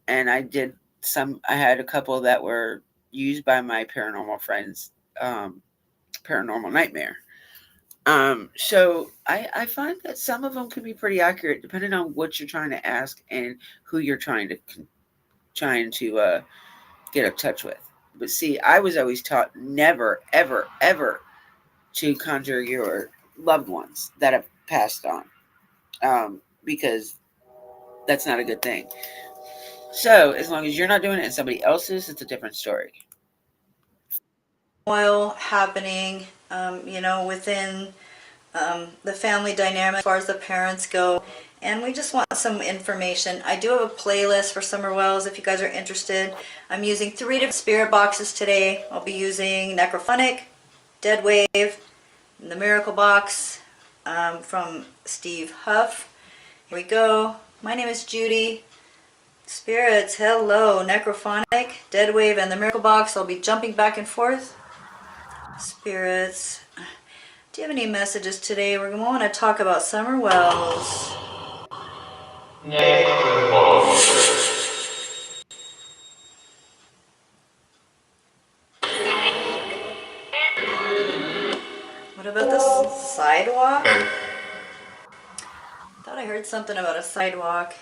and I had a couple that were used by my paranormal friends, Paranormal Nightmare. So I find that some of them can be pretty accurate depending on what you're trying to ask and who you're trying to get in touch with. But see, I was always taught never, ever, ever to conjure your loved ones that have passed on, because that's not a good thing. So as long as you're not doing it and somebody else is, it's a different story. Happening, within the family dynamic as far as the parents go. And we just want some information. I do have a playlist for Summer Wells if you guys are interested. I'm using 3 different spirit boxes today. I'll be using Necrophonic, Dead Wave, and the Miracle Box from Steve Huff. Here we go. My name is Judy. Spirits, hello. Necrophonic, Dead Wave, and the Miracle Box. I'll be jumping back and forth. Spirits, do you have any messages today? We're going to want to talk about Summer Wells. What about the sidewalk? Thought I heard something about a sidewalk.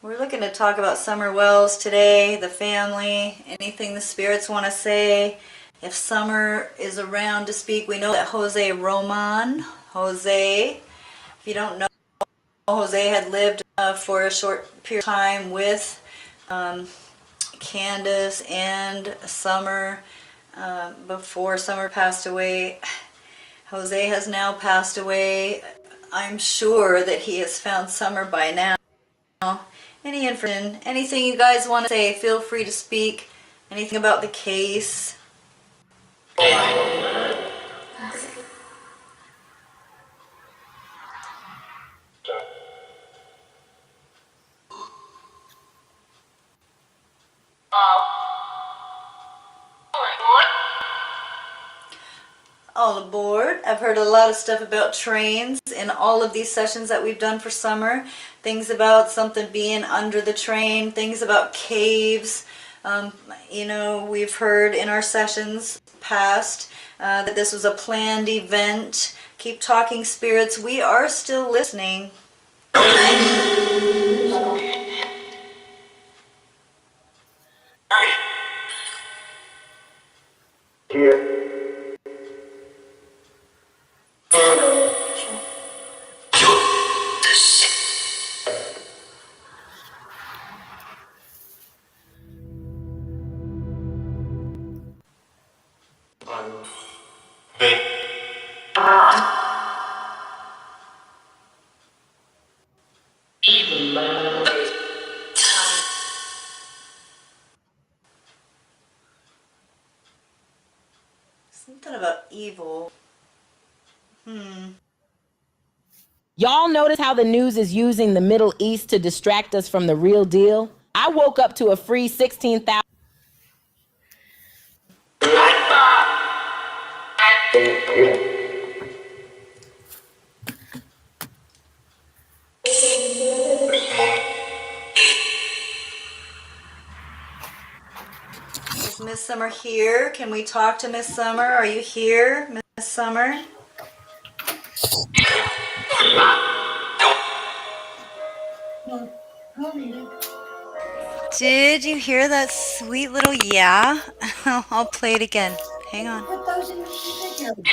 We're looking to talk about Summer Wells today, the family, anything the spirits want to say. If Summer is around to speak, we know that Jose, if you don't know, Jose had lived for a short period of time with Candace and Summer before Summer passed away. Jose has now passed away. I'm sure that he has found Summer by now. Any information, anything you guys want to say, feel free to speak. Anything about the case. All aboard. I've heard a lot of stuff about trains in all of these sessions that we've done for Summer. Things about something being under the train, things about caves. We've heard in our sessions past that this was a planned event. Keep talking, spirits. We are still listening. evil. Y'all notice how the news is using the Middle East to distract us from the real deal? I woke up to a free 16,000. Is Miss Summer here? Can we talk to Miss Summer? Are you here, Miss Summer? Did you hear that sweet little yeah? I'll play it again. Hang on. Put those in the refrigerator.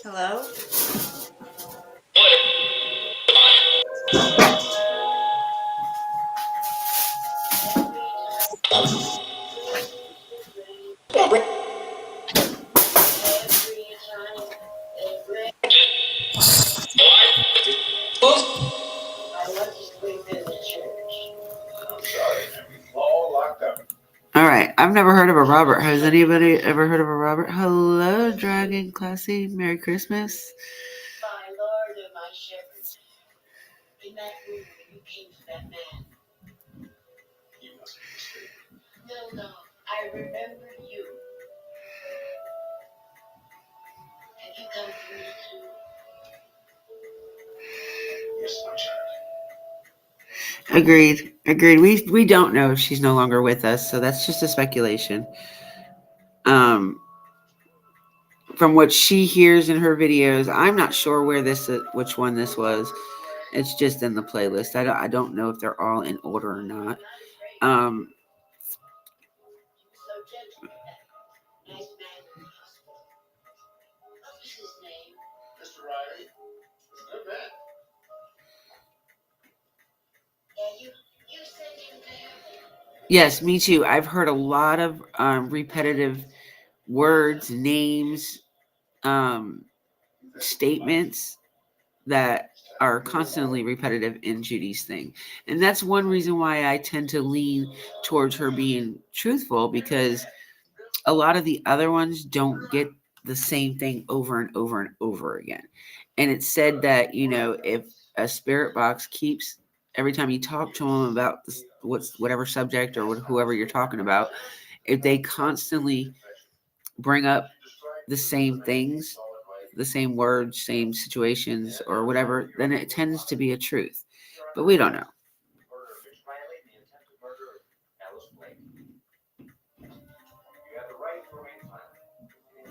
Hello? All right, I've never heard of a Robert. Has anybody ever heard of a Robert? Hello, Dragon Classy. Merry Christmas. My Lord and my shepherds. In that room when you came to that man. You must be mistaken. No, I remember you. Have you come for me too? Yes, my child. Agreed. We don't know if she's no longer with us, so that's just a speculation. From what she hears in her videos, I'm not sure which one this was. It's just in the playlist. I don't know if they're all in order or not. So gentle. Nice man in the hospital. What was his name? Mr. Riley. He's a good man. Yeah, you sent him to heaven. Yes, me too. I've heard a lot of repetitive words, names, statements that are constantly repetitive in Judy's thing. And that's one reason why I tend to lean towards her being truthful, because a lot of the other ones don't get the same thing over and over and over again. And it's said that, if a spirit box keeps, every time you talk to them about this, whatever subject or whoever you're talking about, if they constantly bring up the same things, the same words, same situations, or whatever, then it tends to be a truth. But we don't know.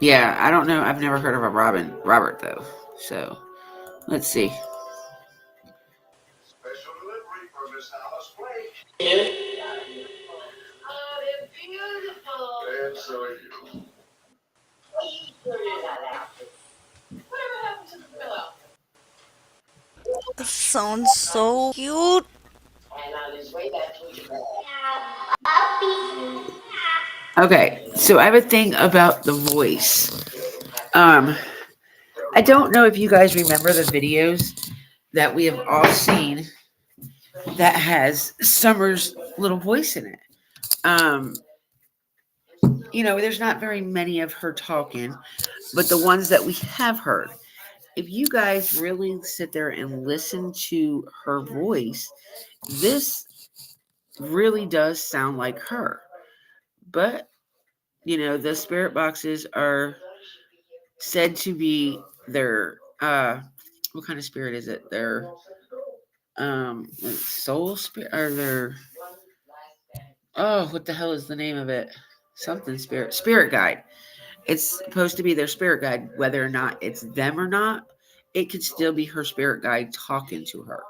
Yeah, I don't know. I've never heard of a Robert though. So let's see. Special delivery for Miss Alice Blake. Oh, they're beautiful. And so are you. Whatever happened to the pillow? That sounds so cute. And on his way back to Japan. Okay, so I have a thing about the voice. I don't know if you guys remember the videos that we have all seen that has Summer's little voice in it. There's not very many of her talking, but the ones that we have heard, if you guys really sit there and listen to her voice, this really does sound like her. But, the spirit boxes are said to be their, what kind of spirit is it? Their, soul spirit, or their, what the hell is the name of it? Something spirit guide. It's supposed to be their spirit guide, whether or not it's them or not. It could still be her spirit guide talking to her.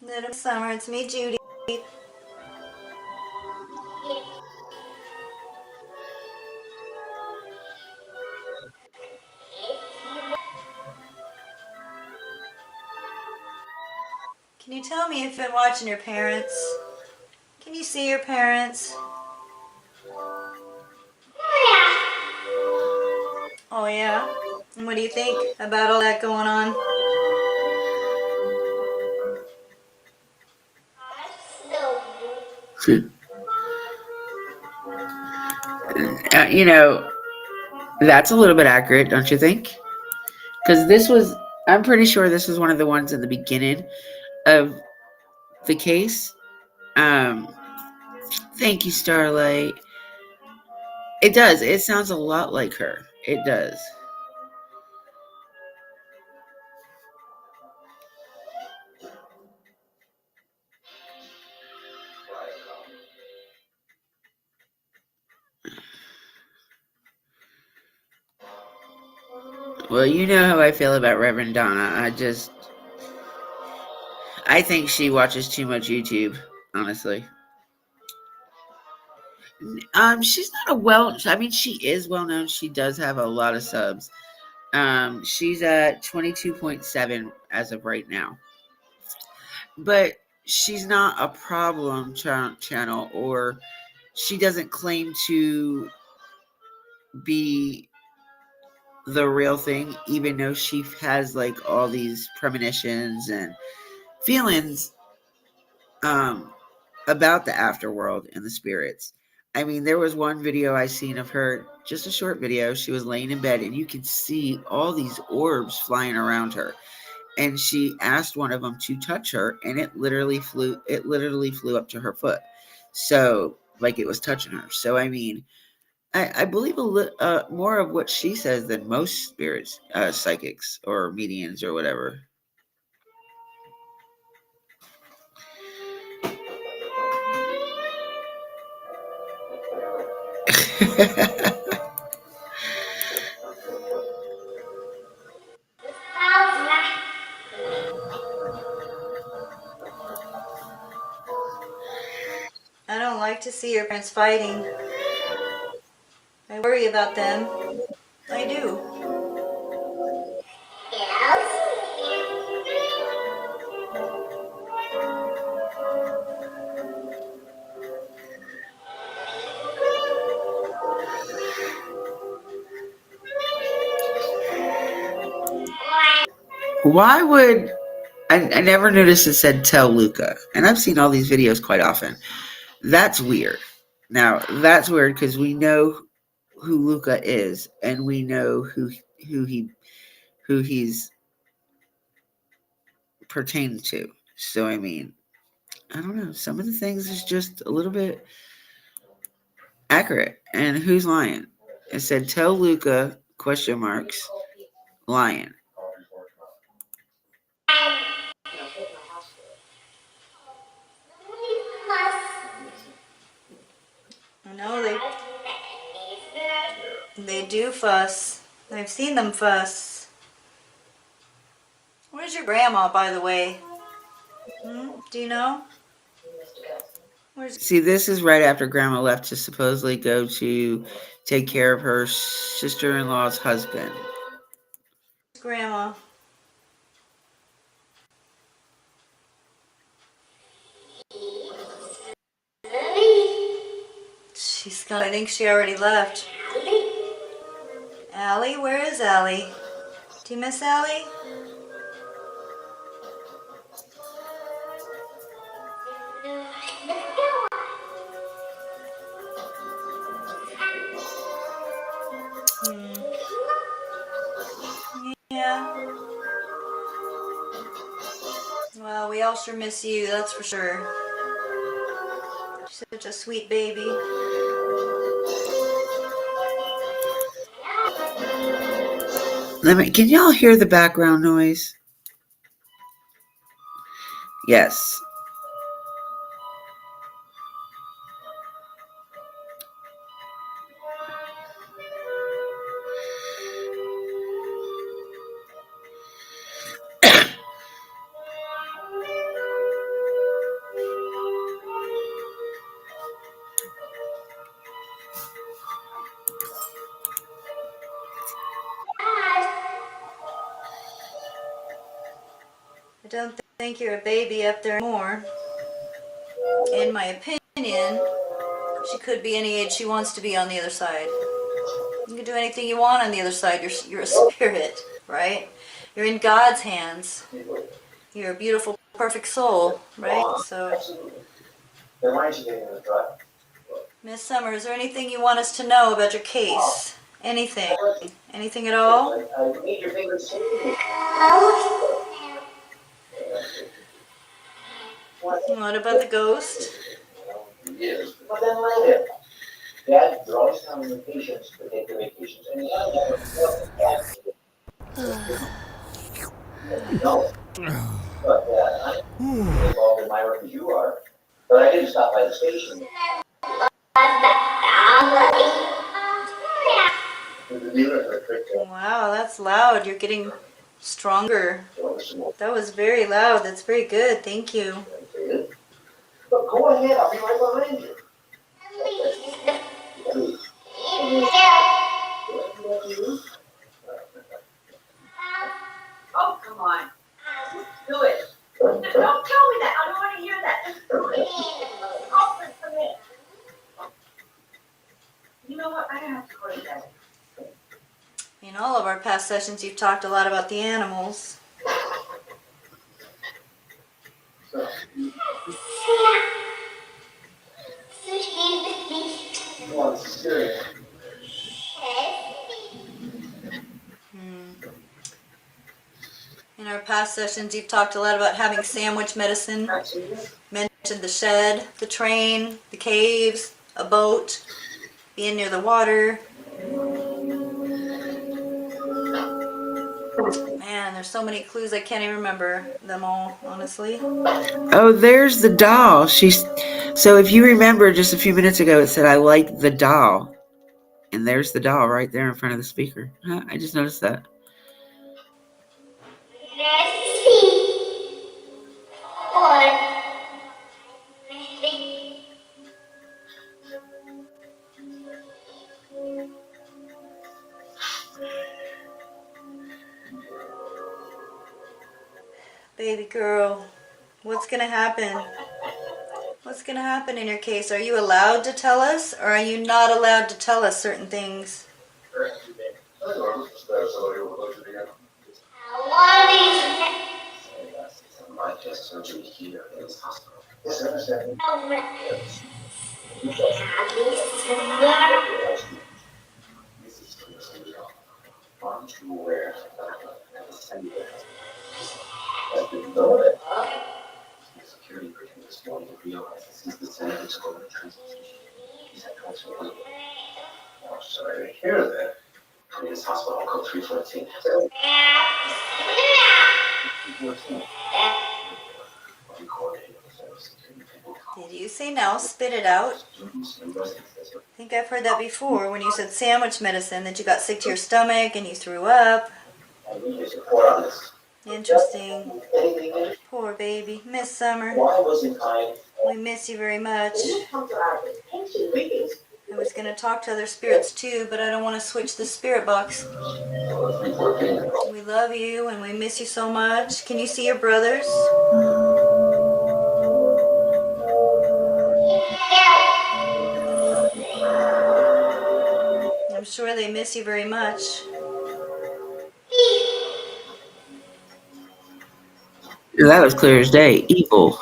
Little Summer, it's me, Judy. Can you tell me if you've been watching your parents? Can you see your parents? Oh yeah? And what do you think about all that going on? You know, that's a little bit accurate, don't you think? Because I'm pretty sure this was one of the ones in the beginning of the case. Thank you, Starlight. It does. It sounds a lot like her. It does. Well, you know how I feel about Reverend Donna. I think she watches too much YouTube, honestly. She's not I mean, she is well known. She does have a lot of subs. She's at 22.7 as of right now. But she's not a problem channel, or she doesn't claim to be the real thing, even though she has like all these premonitions and feelings about the afterworld and the spirits. I mean, there was one video I seen of her, just a short video. She was laying in bed and you could see all these orbs flying around her. And she asked one of them to touch her, and it literally flew up to her foot. So like it was touching her. So I mean, I believe more of what she says than most spirits, psychics or mediums or whatever. I don't like to see your parents fighting. I worry about them. I do. Why would I never noticed it said tell Luca, and I've seen all these videos quite often. That's weird. Now that's weird because we know who Luca is, and we know who he's pertaining to. So I mean, I don't know. Some of the things is just a little bit accurate. And who's lying? It said tell Luca question marks lying. I know they do fuss. I've seen them fuss. Where's your grandma, by the way? Do you know? See, this is right after Grandma left to supposedly go to take care of her sister-in-law's husband. Grandma? I think she already left. Allie? Where is Allie? Do you miss Allie? Yeah. Well, we all sure miss you, that's for sure. You're such a sweet baby. Can y'all hear the background noise? Yes. I don't think you're a baby up there more. In my opinion, she could be any age she wants to be on the other side. You can do anything you want on the other side. You're a spirit, right? You're in God's hands. You're a beautiful, perfect soul, right? So, Miss Summer, is there anything you want us to know about your case? Anything? Anything at all? What about the ghost? Dad, you're always telling your patients to take their vacations, and no. But I'm involved in my work as you are. But I didn't stop by the station. Wow, that's loud. You're getting stronger. That was very loud. That's very good. Thank you. But go ahead, I'll be right behind you. Oh, come on. Do it. Don't tell me that. I don't want to hear that. You know what? I have to go to bed. In all of our past sessions, you've talked a lot about the animals. In our past sessions, you've talked a lot about having sandwich medicine. Mentioned the shed, the train, the caves, a boat, being near the water. Man, there's so many clues I can't even remember them all, honestly. Oh, there's the doll. So if you remember just a few minutes ago, it said, I like the doll. And there's the doll right there in front of the speaker. Huh? I just noticed that. Baby girl, what's gonna happen? What's gonna happen in your case? Are you allowed to tell us, or are you not allowed to tell us certain things? Sorry to hear that. This hospital code 314. Did you say no? Spit it out. I think I've heard that before when you said sandwich medicine, that you got sick to your stomach and you threw up. Interesting. Poor baby. Miss Summer. We miss you very much. I was going to talk to other spirits too, but I don't want to switch the spirit box. We love you and we miss you so much. Can you see your brothers? I'm sure they miss you very much. That was clear as day. Evil.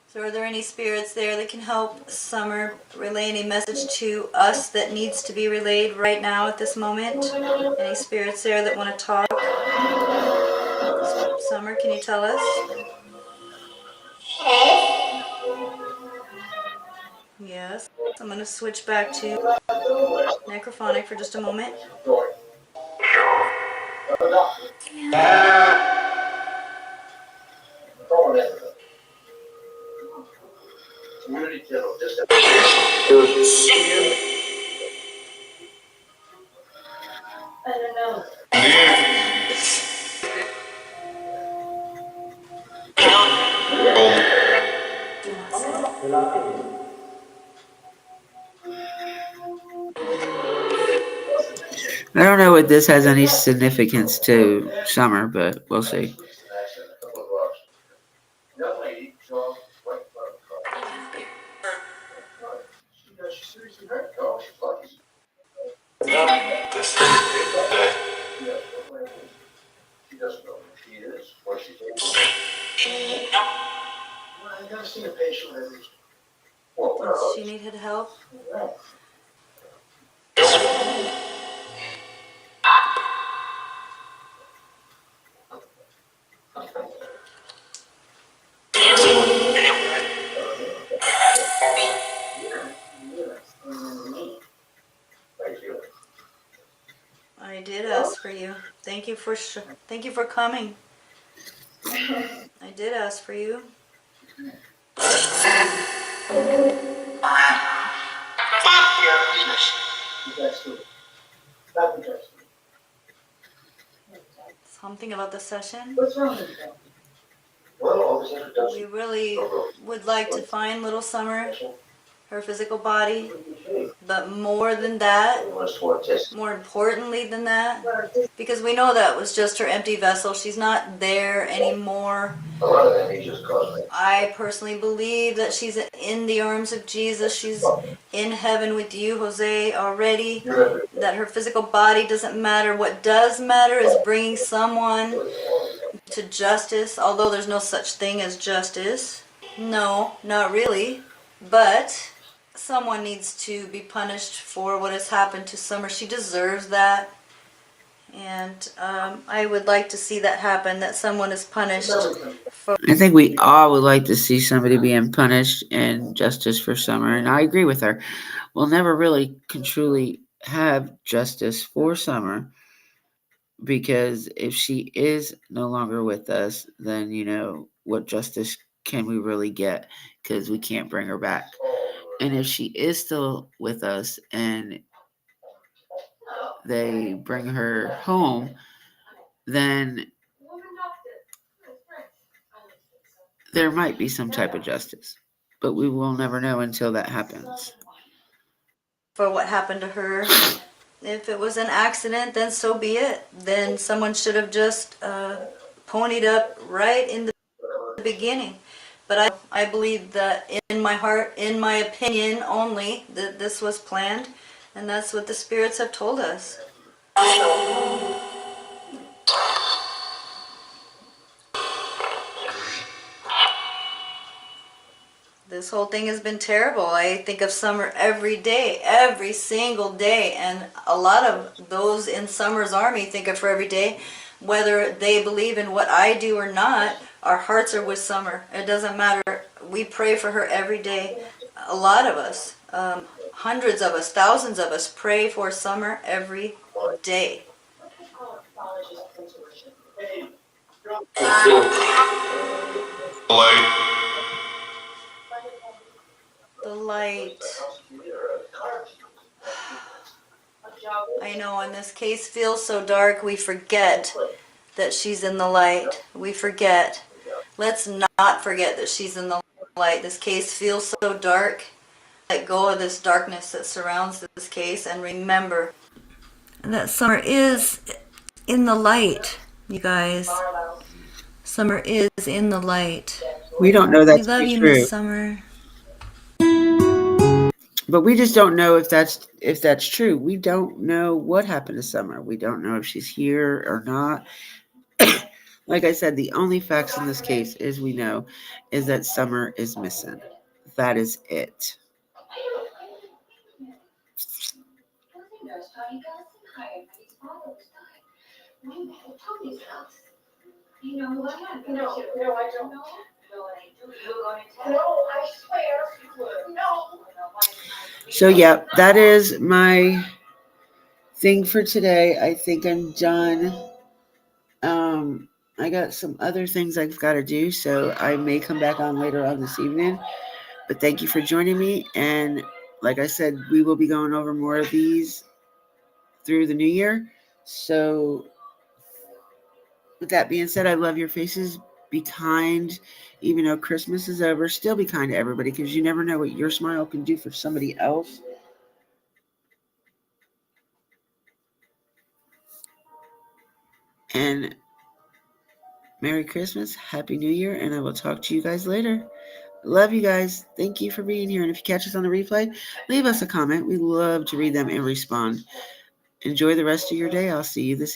So are there any spirits there that can help Summer relay any message to us that needs to be relayed right now at this moment? Any spirits there that want to talk? Summer, can you tell us? Yes. I'm going to switch back to necrophonic for just a moment. I don't know if this has any significance to summer, but we'll see. Does she need help? I did ask for you. Thank you for coming. I did ask for you. Something about the session? We really would like to find little Summer, her physical body, but more than that, more importantly than that, because we know that was just her empty vessel. She's not there anymore. I personally believe that she's in the arms of Jesus. She's in heaven with you, Jose, already. That her physical body doesn't matter. What does matter is bringing someone to justice, although there's no such thing as justice. No, not really. But someone needs to be punished for what has happened to Summer. She deserves that. And I would like to see that happen, that someone is punished for... I think we all would like to see somebody being punished and justice for Summer, and I agree with her. We'll never really truly have justice for Summer, because if she is no longer with us, then, what justice can we really get? Because we can't bring her back. And if she is still with us and they bring her home, then there might be some type of justice. But we will never know until that happens. For what happened to her. If it was an accident, then so be it. Then someone should have just ponied up right in the beginning. But I believe that in my heart, in my opinion only, that this was planned, and that's what the spirits have told us. This whole thing has been terrible. I think of Summer every day, every single day, and a lot of those in Summer's army think of her every day. Whether they believe in what I do or not, our hearts are with Summer. It doesn't matter. We pray for her every day. A lot of us, hundreds of us, thousands of us pray for Summer every day. The light. I know in this case feels so dark, we forget that she's in the light. We forget. Let's not forget that she's in the light. This case feels so dark. Let go of this darkness that surrounds this case and remember that Summer is in the light, you guys. Summer is in the light. We don't know that's we love you, true. Miss Summer. But we just don't know if that's true. We don't know what happened to Summer. We don't know if she's here or not. Like I said, the only facts in this case we know is that Summer is missing. That is it. So yeah, that is my thing for today. I think I'm done. I got some other things I've got to do, so I may come back on later on this evening. But thank you for joining me. And like I said, we will be going over more of these through the new year. So with that being said, I love your faces. Be kind. Even though Christmas is over, still be kind to everybody, because you never know what your smile can do for somebody else. And Merry Christmas, Happy New Year, and I will talk to you guys later. Love you guys. Thank you for being here. And if you catch us on the replay, leave us a comment. We love to read them and respond. Enjoy the rest of your day. I'll see you this